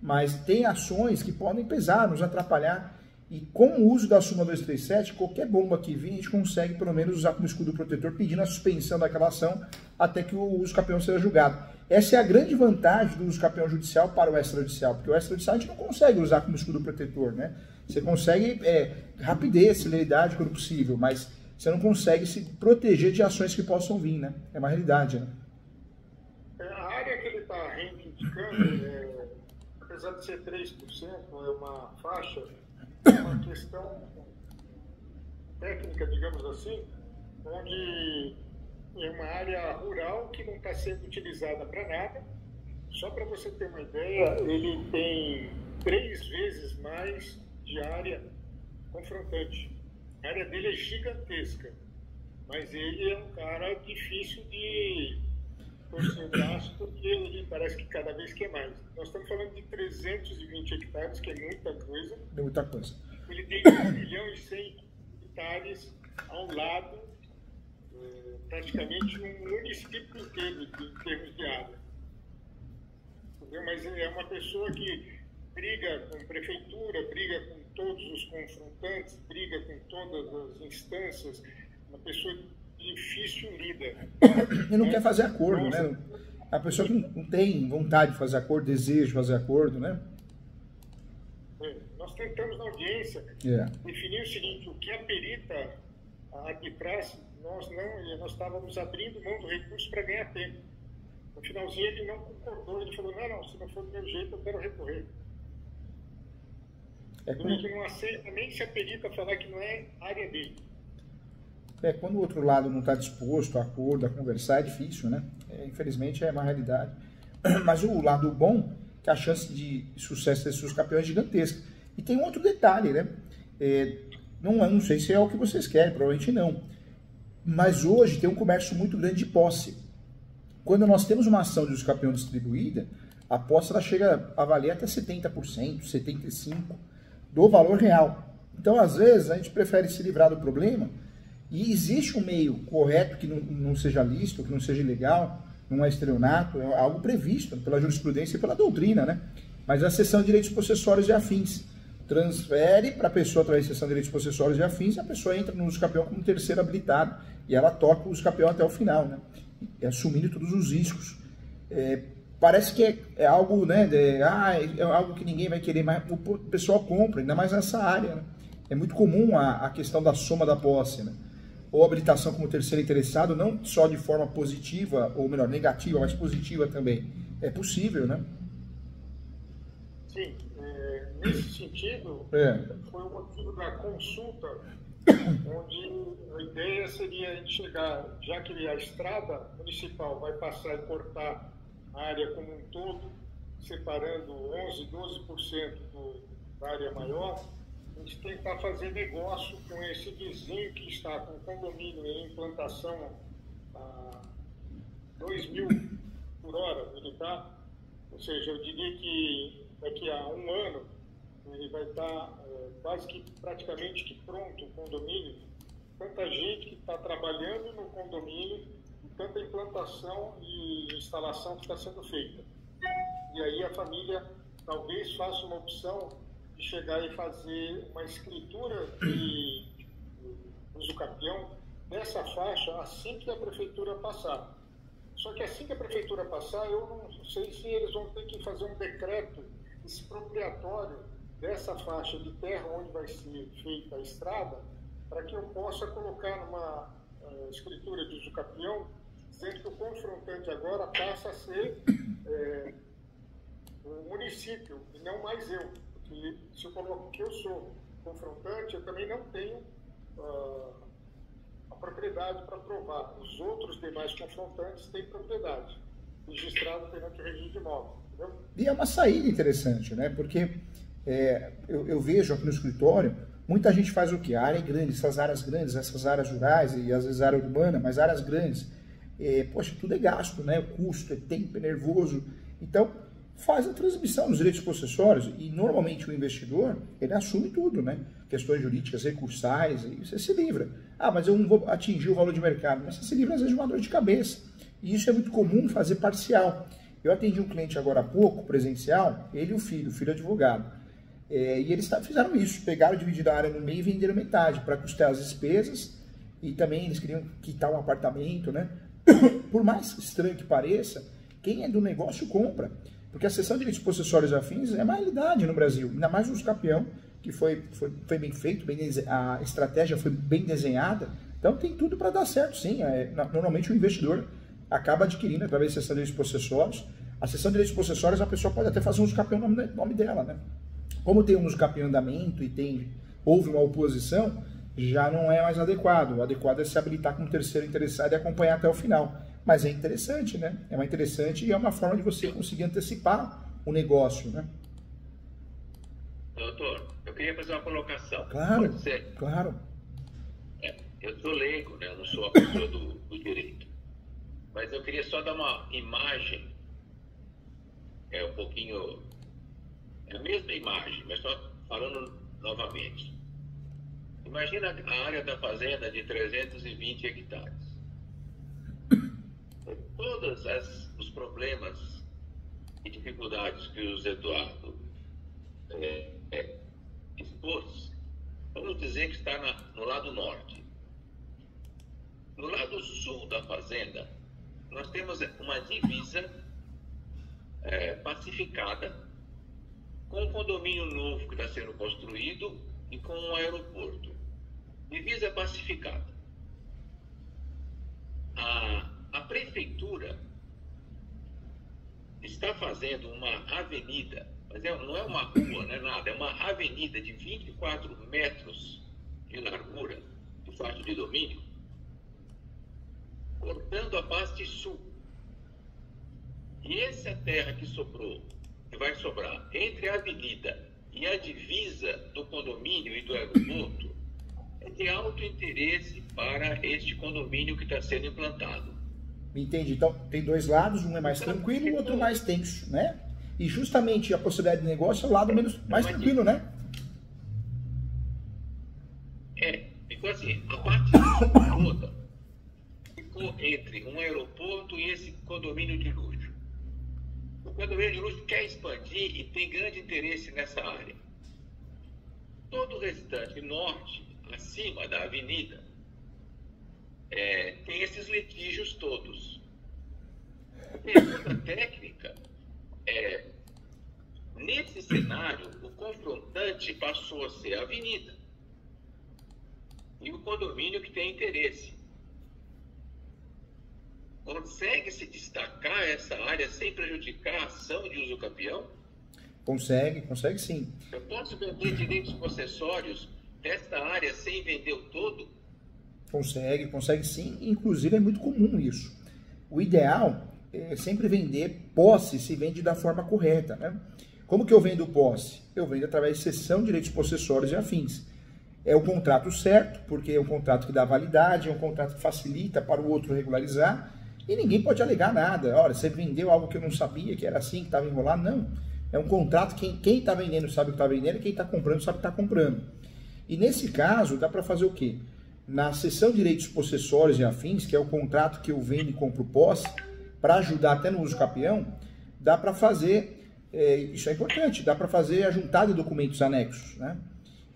Mas tem ações que podem pesar, nos atrapalhar. E com o uso da súmula 237, qualquer bomba que vir, a gente consegue pelo menos usar como escudo protetor, pedindo a suspensão daquela ação até que o uso campeão seja julgado. Essa é a grande vantagem do uso campeão judicial para o extrajudicial, porque o extrajudicial a gente não consegue usar como escudo protetor, né? Você consegue rapidez, celeridade quando possível, mas você não consegue se proteger de ações que possam vir, né? É uma realidade, né? A área que ele está reivindicando, apesar de ser 3%, é uma faixa, uma questão técnica, digamos assim, onde é uma área rural que não está sendo utilizada para nada. Só para você ter uma ideia, ele tem 3 vezes mais de área confrontante. A área dele é gigantesca, mas ele é um cara difícil de torcer o braço, porque ele parece que cada vez quer mais. Nós estamos falando de 320 hectares, que é muita coisa. É muita coisa. Ele tem 1 milhão e 100 hectares ao lado, praticamente um município inteiro em termos de área. Entendeu? Mas é uma pessoa que briga com a prefeitura, briga com todos os confrontantes, briga com todas as instâncias, uma pessoa difícil lida. E não quer fazer acordo, né? A pessoa que não tem vontade de fazer acordo, deseja fazer acordo, né? Nós tentamos na audiência definir o seguinte: o que a perita arbitrasse, nós estávamos abrindo mão do recurso para ganhar tempo. No finalzinho ele não concordou, ele falou, não, se não for do meu jeito eu quero recorrer. Ele não aceita nem se a perita falar que não é área dele. Quando o outro lado não está disposto a acordo, a conversar, é difícil, né? Infelizmente é uma realidade. Mas o lado bom é que a chance de sucesso desses campeões é gigantesca. E tem um outro detalhe, né? Não sei se é o que vocês querem, provavelmente não. Mas hoje tem um comércio muito grande de posse. Quando nós temos uma ação de uso campeão distribuída, a posse ela chega a valer até 70%, 75% do valor real. Então, às vezes, a gente prefere se livrar do problema. E existe um meio correto que não seja lícito, que não seja ilegal, não é estelionato, é algo previsto pela jurisprudência e pela doutrina, né? Mas a cessão de direitos possessórios e afins transfere para a pessoa através da cessão de direitos possessórios e afins, e a pessoa entra no uso campeão como terceiro habilitado e ela toca o uso campeão até o final, né? Assumindo todos os riscos. Parece que é algo, né? É algo que ninguém vai querer, mas o pessoal compra, ainda mais nessa área, né? É muito comum a questão da soma da posse, né? Ou habilitação como terceiro interessado, não só de forma positiva, ou melhor, negativa, mas positiva também. É possível, né? Sim. Nesse sentido, foi o motivo da consulta, onde a ideia seria a gente chegar, já que a estrada municipal vai passar e cortar a área como um todo, separando 11%, 12% da área maior, a gente tentar fazer negócio com esse vizinho que está com condomínio em implantação a 2.000 por hora, militar. Ou seja, eu diria que daqui a um ano ele vai estar quase que praticamente que pronto o condomínio. Tanta gente que está trabalhando no condomínio, tanta implantação e instalação que está sendo feita. E aí a família talvez faça uma opção de chegar e fazer uma escritura de uso campeão dessa faixa assim que a prefeitura passar. Só que assim que a prefeitura passar, eu não sei se eles vão ter que fazer um decreto expropriatório dessa faixa de terra onde vai ser feita a estrada, para que eu possa colocar numa escritura de uso campeão, dizendo que o confrontante agora passa a ser o município e não mais eu. Porque se eu coloco que eu sou confrontante, eu também não tenho a propriedade para provar. Os outros demais confrontantes têm propriedade registrada perante o registro de imóvel. Entendeu? E é uma saída interessante, né? Porque eu vejo aqui no escritório, muita gente faz o quê? A área é grande, essas áreas grandes, essas áreas rurais e às vezes área urbana, mas áreas grandes. Poxa, tudo é gasto, né? O custo, é tempo, é nervoso. Então, faz a transmissão dos direitos possessórios e normalmente o investidor, ele assume tudo, né? Questões jurídicas, recursais, e você se livra. Mas eu não vou atingir o valor de mercado, mas você se livra às vezes de uma dor de cabeça. E isso é muito comum fazer parcial. Eu atendi um cliente agora há pouco, presencial, ele e o filho advogado. E eles fizeram isso, pegaram, dividiram a área no meio e venderam metade para custear as despesas e também eles queriam quitar um apartamento, né? Por mais estranho que pareça, quem é do negócio compra. Porque a cessão de direitos possessórios afins é uma realidade no Brasil, ainda mais nos campeão, que foi bem feito, a estratégia foi bem desenhada, então tem tudo para dar certo, sim. Normalmente o investidor acaba adquirindo através da cessão de direitos possessórios. A cessão de direitos possessórios a pessoa pode até fazer um uso campeão no nome dela, né? Como tem um uso campeão em andamento e houve uma oposição, já não é mais adequado. O adequado é se habilitar como terceiro interessado e acompanhar até o final. Mas é interessante, né? É uma interessante e é uma forma de você conseguir antecipar o negócio, né? Doutor, eu queria fazer uma colocação. Claro, Pode ser? claro. Eu sou leigo, né? Eu não sou a pessoa do direito. Mas eu queria só dar uma imagem, um pouquinho, é a mesma imagem, mas só falando novamente. Imagina a área da fazenda de 320 hectares. Todos os problemas e dificuldades que o Zé Eduardo expôs, vamos dizer que está no lado norte. No lado sul da fazenda, nós temos uma divisa pacificada, com um condomínio novo que está sendo construído e com um aeroporto. Divisa pacificada. A prefeitura está fazendo uma avenida, mas não é uma rua, não é nada, é uma avenida de 24 metros de largura, de faixa de domínio, cortando a parte sul. E essa terra que sobrou, que vai sobrar entre a avenida e a divisa do condomínio e do aeroporto, é de alto interesse para este condomínio que está sendo implantado. Entendi. Então, tem dois lados, um é mais tranquilo e o outro mais tenso, né? E justamente a possibilidade de negócio é o lado mais tranquilo, né? Ficou assim, a parte toda ficou entre um aeroporto e esse condomínio de luxo. O condomínio de luxo quer expandir e tem grande interesse nessa área. Todo o restante norte, acima da avenida, tem esses litígios todos. A pergunta técnica nesse cenário, o confrontante passou a ser a avenida e o condomínio que tem interesse. Consegue se destacar essa área sem prejudicar a ação de usucapião? Consegue sim. Eu posso vender direitos possessórios desta área sem vender o todo? Consegue sim, inclusive é muito comum isso. O ideal é sempre vender posse, se vende da forma correta, né? Como que eu vendo posse? Eu vendo através de cessão de direitos possessórios e afins. É o contrato certo, porque é um contrato que dá validade, é um contrato que facilita para o outro regularizar, e ninguém pode alegar nada. Olha, você vendeu algo que eu não sabia, que era assim, que estava enrolado. Não. É um contrato que quem está vendendo sabe o que está vendendo, e quem está comprando sabe o que está comprando. E nesse caso, dá para fazer o quê? Na cessão de direitos possessórios e afins, que é o contrato que eu vendo e compro posse, para ajudar até no uso capião, dá para fazer, isso é importante, dá para fazer a juntada de documentos anexos, né?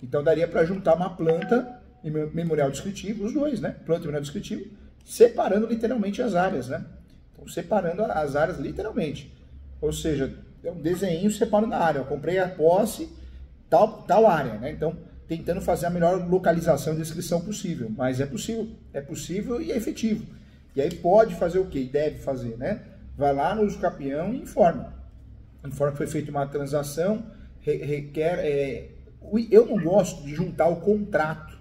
Então daria para juntar uma planta e memorial descritivo, os dois, né? Planta e memorial descritivo, separando literalmente as áreas, né? Então separando as áreas literalmente. Ou seja, é um desenho separando a área. Eu comprei a posse, tal área, né? Então, tentando fazer a melhor localização e descrição possível. Mas é possível e é efetivo. E aí pode fazer o quê? Deve fazer, né? Vai lá no uso capião e informa. Informa que foi feita uma transação, requer... eu não gosto de juntar o contrato,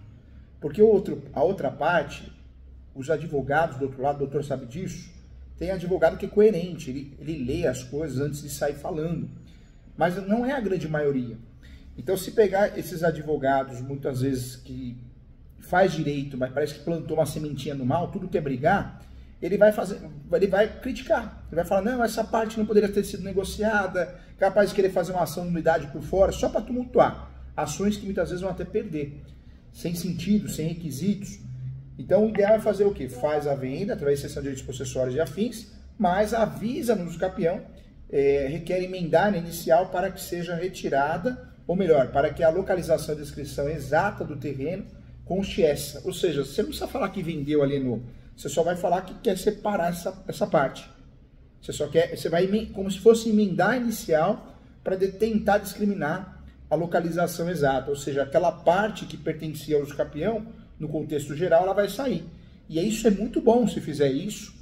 porque a outra parte, os advogados do outro lado, o doutor sabe disso, tem advogado que é coerente, ele lê as coisas antes de sair falando. Mas não é a grande maioria. Então, se pegar esses advogados, muitas vezes, que faz direito, mas parece que plantou uma sementinha no mal, tudo quer brigar, ele vai criticar. Ele vai falar, não, essa parte não poderia ter sido negociada, capaz de querer fazer uma ação de nulidade por fora, só para tumultuar. Ações que muitas vezes vão até perder, sem sentido, sem requisitos. Então, o ideal é fazer o quê? Faz a venda, através de cessão de direitos possessórios e afins, mas avisa no uso capião, requer emendar na inicial para que seja retirada, ou melhor, para que a localização e descrição exata do terreno conste essa. Ou seja, você não precisa falar que vendeu, alienou, você só vai falar que quer separar essa parte. Você vai como se fosse emendar a inicial para tentar discriminar a localização exata, ou seja, aquela parte que pertencia ao uso capião, no contexto geral, ela vai sair. E isso é muito bom se fizer isso.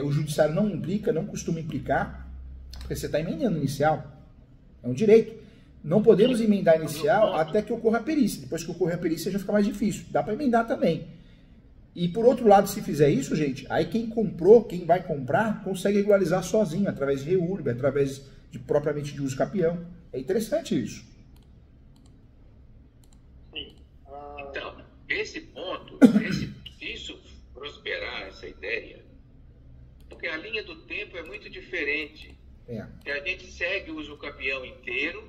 O judiciário não implica, não costuma implicar, porque você está emendando inicial. É um direito. Não podemos emendar inicial até que ocorra a perícia. Depois que ocorrer a perícia já fica mais difícil. Dá para emendar também. E por outro lado, se fizer isso, gente, aí quem comprou, quem vai comprar, consegue regularizar sozinho, através de reúrbio, através propriamente de uso capião. É interessante isso. Então, esse ponto, se isso prosperar, essa ideia, porque a linha do tempo é muito diferente. Se a gente segue o uso capião inteiro,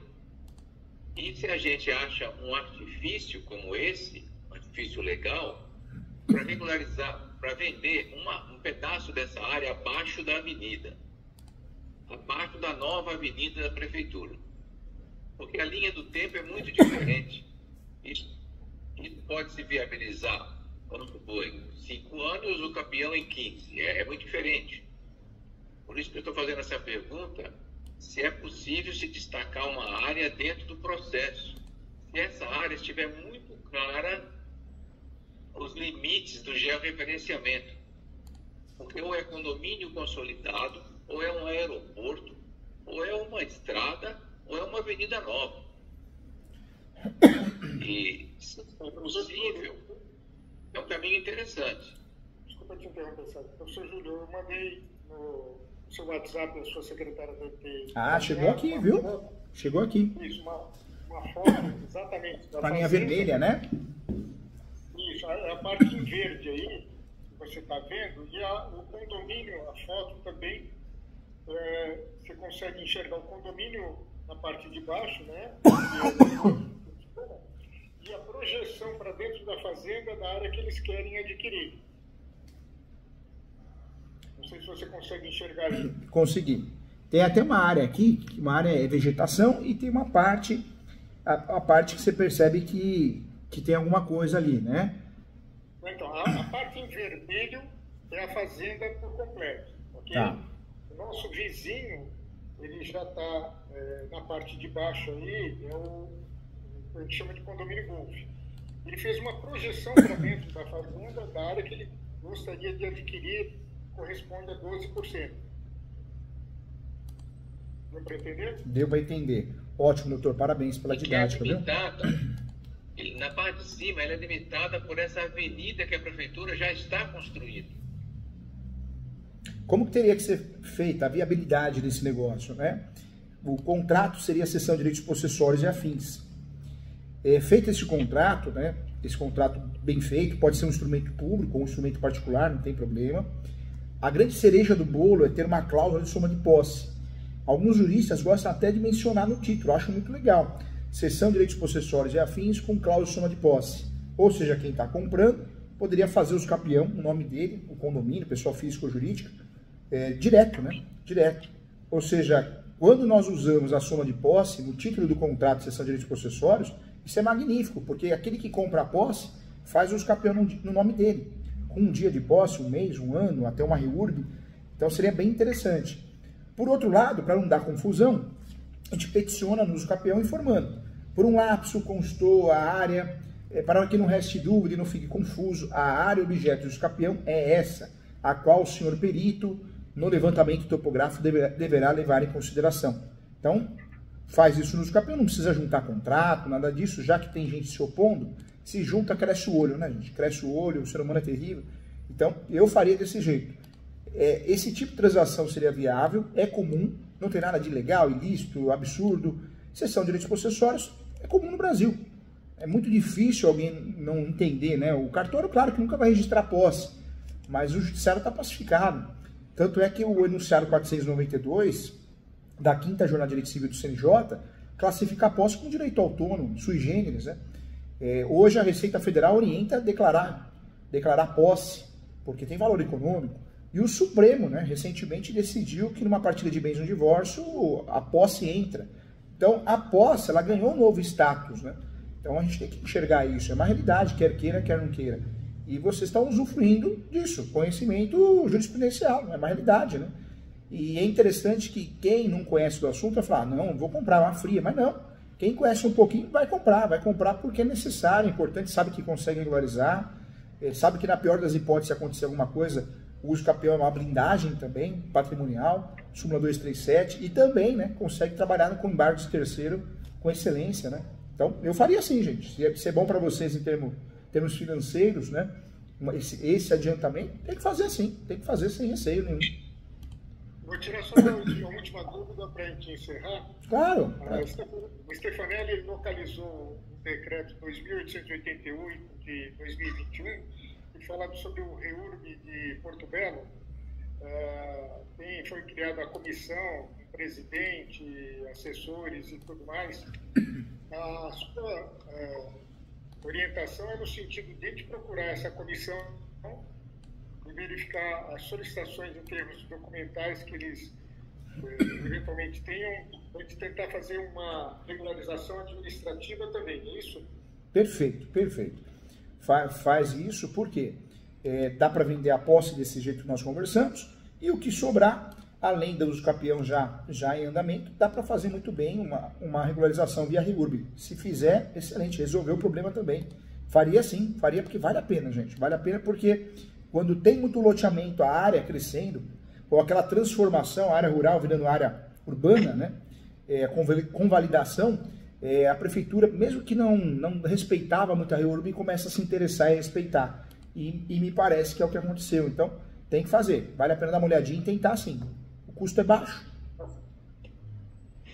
e se a gente acha um artifício como esse, artifício legal para regularizar, para vender um pedaço dessa área abaixo da avenida, abaixo da nova avenida da prefeitura. Porque a linha do tempo é muito diferente. Isso pode se viabilizar, vamos supor, em 5 anos, o Capião em 15. É muito diferente. Por isso que eu estou fazendo essa pergunta, se é possível se destacar uma área dentro do processo. Se essa área estiver muito clara, os limites do georreferenciamento. Porque ou é condomínio consolidado, ou é um aeroporto, ou é uma estrada, ou é uma avenida nova. E, se possível, é um caminho interessante. Desculpa te interromper, Sérgio. Professor Júlio, eu mandei no seu WhatsApp, a sua secretária deve ter... chegou aqui, viu? Chegou aqui. Isso, uma foto, exatamente. Com a linha vermelha, né? Isso, a parte em verde aí, que você está vendo, e o condomínio, a foto também, você consegue enxergar o condomínio na parte de baixo, né? E a projeção para dentro da fazenda da área que eles querem adquirir. Não sei se você consegue enxergar isso. Consegui. Tem até uma área aqui, uma área é vegetação, e tem uma parte, a parte que você percebe que tem alguma coisa ali, né? Então, a parte em vermelho é a fazenda por completo, ok? Tá. O nosso vizinho, ele já está na parte de baixo aí, a gente chama de condomínio Golf. Ele fez uma projeção para dentro da fazenda, da área que ele gostaria de adquirir, corresponde a 12%. Deu para entender? Deu para entender. Ótimo, doutor. Parabéns pela didática, viu? Na parte de cima, ela é limitada por essa avenida que a prefeitura já está construindo. Como que teria que ser feita a viabilidade desse negócio, né? O contrato seria a cessão de direitos possessórios e afins. Feito esse contrato, né? Esse contrato bem feito, pode ser um instrumento público ou um instrumento particular, não tem problema. A grande cereja do bolo é ter uma cláusula de soma de posse. Alguns juristas gostam até de mencionar no título, acho muito legal. Cessão de direitos possessórios e afins com cláusula de soma de posse. Ou seja, quem está comprando poderia fazer os capião, o nome dele, o condomínio, pessoa física ou jurídica, direto, né? Direto. Ou seja, quando nós usamos a soma de posse no título do contrato de cessão de direitos possessórios, isso é magnífico, porque aquele que compra a posse faz os capião no nome dele. Com um dia de posse, um mês, um ano, até uma reurb. Então seria bem interessante. Por outro lado, para não dar confusão, a gente peticiona no uso capião informando. Por um lapso, constou a área, para que não reste dúvida e não fique confuso, a área objeto do uso capião é essa, a qual o senhor perito, no levantamento topográfico, deverá levar em consideração. Então, faz isso no uso capião, não precisa juntar contrato, nada disso, já que tem gente se opondo, se junta, cresce o olho, né, gente? Cresce o olho, o ser humano é terrível. Então, eu faria desse jeito. Esse tipo de transação seria viável, é comum, não tem nada de ilegal, ilícito, absurdo. Cessão de direitos possessórios é comum no Brasil. É muito difícil alguém não entender, né? O cartório, claro que nunca vai registrar posse, mas o judiciário está pacificado. Tanto é que o enunciado 492 da 5ª Jornada de Direito Civil do CNJ classifica a posse como direito autônomo, sui generis, né? Hoje a Receita Federal orienta a declarar posse, porque tem valor econômico. E o Supremo, né, recentemente decidiu que numa partilha de bens no divórcio, a posse entra. Então, a posse, ela ganhou um novo status, né? Então, a gente tem que enxergar isso. É uma realidade, quer queira, quer não queira. E vocês estão usufruindo disso, conhecimento jurisprudencial, é uma realidade, né? E é interessante que quem não conhece do assunto vai falar, não, vou comprar uma fria, mas não. Quem conhece um pouquinho vai comprar porque é necessário, é importante, sabe que consegue regularizar, sabe que na pior das hipóteses, se acontecer alguma coisa, o uso capião é uma blindagem também, patrimonial, súmula 237, e também, né, consegue trabalhar com embargo de terceiro com excelência, né? Então, eu faria assim, gente. Se é bom para vocês em termos financeiros, né, esse adiantamento, tem que fazer assim, tem que fazer sem receio nenhum. Vou tirar só uma última dúvida para a gente encerrar. Claro. O Stefanelli localizou um decreto 2888 de 2021, falando sobre o REURB de Porto Belo. Foi criada a comissão, presidente, assessores e tudo mais. A sua orientação é no sentido de a gente procurar essa comissão e verificar as solicitações em termos documentais que eles eventualmente tenham, para a gente tentar fazer uma regularização administrativa também, é isso? Perfeito, perfeito. Faz isso porque dá para vender a posse desse jeito que nós conversamos, e o que sobrar, além do uso capião já em andamento, dá para fazer muito bem uma regularização via REURB. Se fizer, excelente, resolveu o problema também. Faria sim, faria porque vale a pena, gente. Vale a pena porque quando tem muito loteamento, a área crescendo, ou aquela transformação, a área rural virando área urbana, né, com validação, a prefeitura, mesmo que não respeitava muito a REURB, começa a se interessar e respeitar. E me parece que é o que aconteceu. Então, tem que fazer. Vale a pena dar uma olhadinha e tentar sim. O custo é baixo.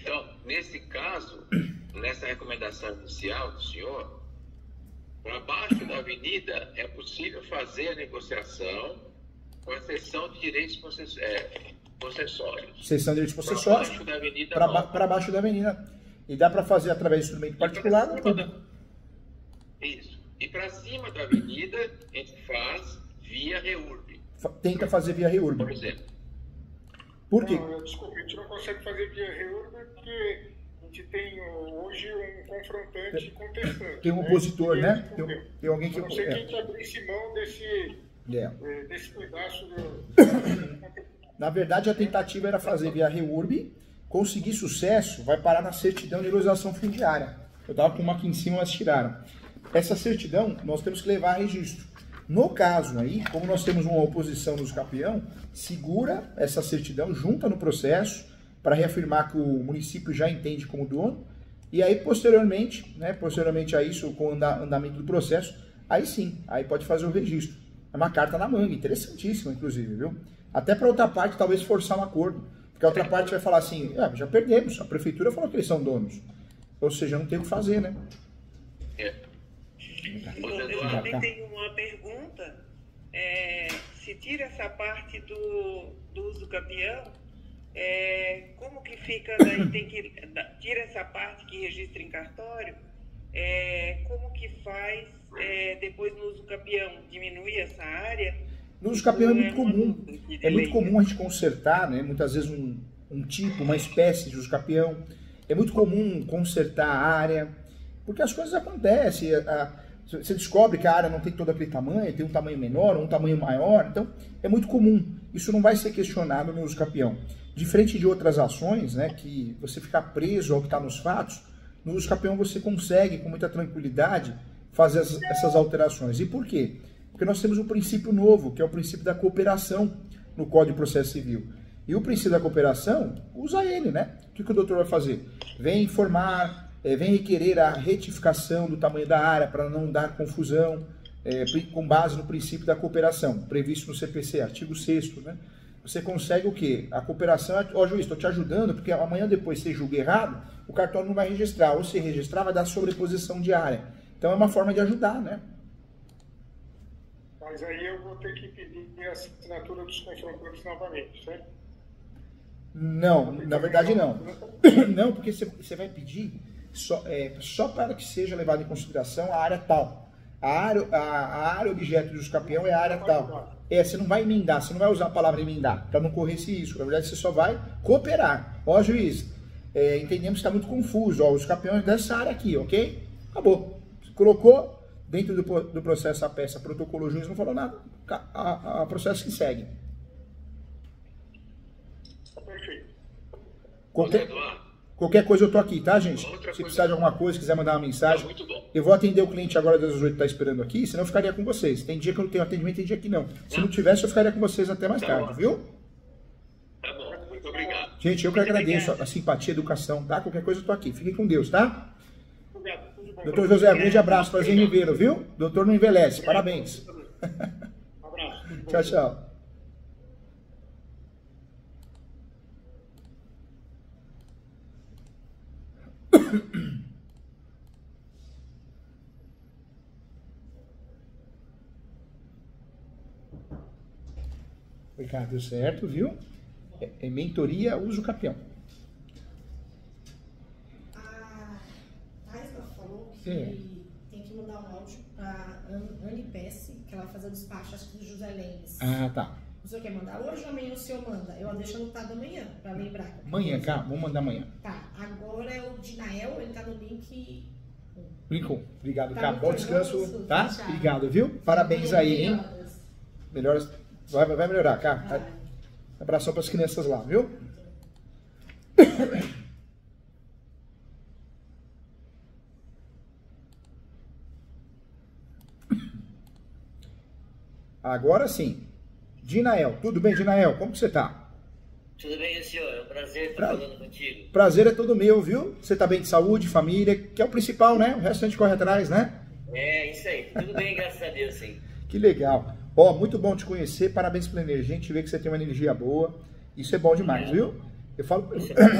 Então, nesse caso, nessa recomendação inicial do senhor, para baixo da avenida é possível fazer a negociação com a cessão de direitos possessórios. Cessão de direitos possessórios. Para baixo da avenida. Para baixo da avenida. E dá para fazer através de instrumento particular ou público. Isso. E para cima da avenida, a gente faz via REURB. Tenta fazer via REURB. Por exemplo. Por quê? Não, desculpa, a gente não consegue fazer via REURB porque a gente tem hoje um confrontante contestante. Tem um opositor, né? Tem alguém que... Eu não sei quem que abrisse mão desse pedaço do... Na verdade, a tentativa era fazer via REURB, conseguir sucesso, vai parar na certidão de legalização fundiária. Eu estava com uma aqui em cima, mas tiraram. Essa certidão, nós temos que levar a registro. No caso aí, como nós temos uma oposição no uso capião, segura essa certidão, junta no processo, para reafirmar que o município já entende como dono, e aí posteriormente a isso, com o andamento do processo, aí sim, aí pode fazer o registro. É uma carta na manga, interessantíssima, inclusive, viu? Até para outra parte, talvez forçar um acordo, porque a outra parte vai falar assim, já perdemos, a prefeitura falou que eles são donos, ou seja, não tem o que fazer, né? Eu também tenho uma pergunta. Se tira essa parte do uso capião, como que fica, daí tem que tira essa parte que registra em cartório, como que faz depois no uso capião? Diminui essa área? No uso capião é muito comum. É muito comum a gente consertar, né? Muitas vezes um tipo, uma espécie de uso capião. É muito comum consertar a área, porque as coisas acontecem. Você descobre que a área não tem todo aquele tamanho, tem um tamanho menor, um tamanho maior, então é muito comum. Isso não vai ser questionado no uso capião. Diferente de outras ações, né, que você fica preso ao que está nos fatos, no uso capião você consegue, com muita tranquilidade, fazer essas alterações. E por quê? Porque nós temos um princípio novo, que é o princípio da cooperação no Código de Processo Civil. E o princípio da cooperação, usa ele, né? O que o doutor vai fazer? Vem informar, vem requerer a retificação do tamanho da área para não dar confusão, com base no princípio da cooperação, previsto no CPC, artigo 6º, né? Você consegue o quê? A cooperação, juiz, estou te ajudando, porque amanhã depois você julga errado, o cartório não vai registrar, ou se registrar vai dar sobreposição de área. Então é uma forma de ajudar, né? Mas aí eu vou ter que pedir a assinatura dos confrontantes novamente, certo? Não, na verdade não. Não, porque você vai pedir só para que seja levado em consideração a área tal. A área objeto do uso capião é a área tal. Você não vai emendar, você não vai usar a palavra emendar, para não correr esse risco. Na verdade, você só vai cooperar. Juiz, entendemos que está muito confuso. Os capiões dessa área aqui, ok? Acabou. Você colocou dentro do processo a peça, protocolou, o juiz não falou nada. A processo que segue. Perfeito. Qualquer coisa eu tô aqui, tá, gente? Se precisar de alguma coisa, quiser mandar uma mensagem. Muito bom. Eu vou atender o cliente agora das 8 que tá esperando aqui, senão eu ficaria com vocês. Tem dia que eu não tenho atendimento, tem dia que não. Se não tivesse, eu ficaria com vocês até mais tarde, viu? Tá bom, muito obrigado. Gente, eu que agradeço a simpatia, a educação, tá? Qualquer coisa eu tô aqui. Fiquem com Deus, tá? Obrigado. Tudo bom. Doutor José, um grande abraço, prazer em revê-lo, viu? Doutor não envelhece, parabéns. Um abraço. Tchau, tchau. Ricardo, deu certo, viu? Mentoria uso capião. A Raíssa falou que tem que mandar um áudio a Anne Pesce, que ela vai fazer o despacho, acho que do José Lemes. Ah, tá. O senhor quer mandar hoje ou amanhã o senhor manda? Eu deixo anotado amanhã, pra lembrar. Amanhã, cá, vamos mandar amanhã. Tá, agora é o Dinael, ele tá no link... Brincou. Obrigado, Tá cá. muito Bom descanso, nervoso, tá? tchau. Obrigado, viu? Parabéns aí, hein? Melhoras. Vai melhorar, cá. Vai. Abração pras crianças lá, viu? Agora sim. Dinael, tudo bem, Dinael? Como que você tá? Tudo bem, senhor? É um prazer estar falando contigo. Prazer é todo meu, viu? Você tá bem de saúde, família, que é o principal, né? O resto a gente corre atrás, né? É, isso aí. Tudo bem, graças a Deus, sim. Que legal. Ó, muito bom te conhecer, parabéns pela energia, a gente vê que você tem uma energia boa. Isso é bom demais, viu? Eu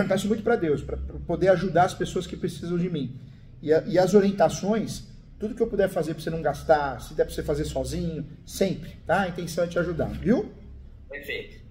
peço muito para Deus, para poder ajudar as pessoas que precisam de mim. E as orientações, tudo que eu puder fazer para você não gastar, se der para você fazer sozinho, sempre, tá? A intenção é te ajudar, viu? Perfeito.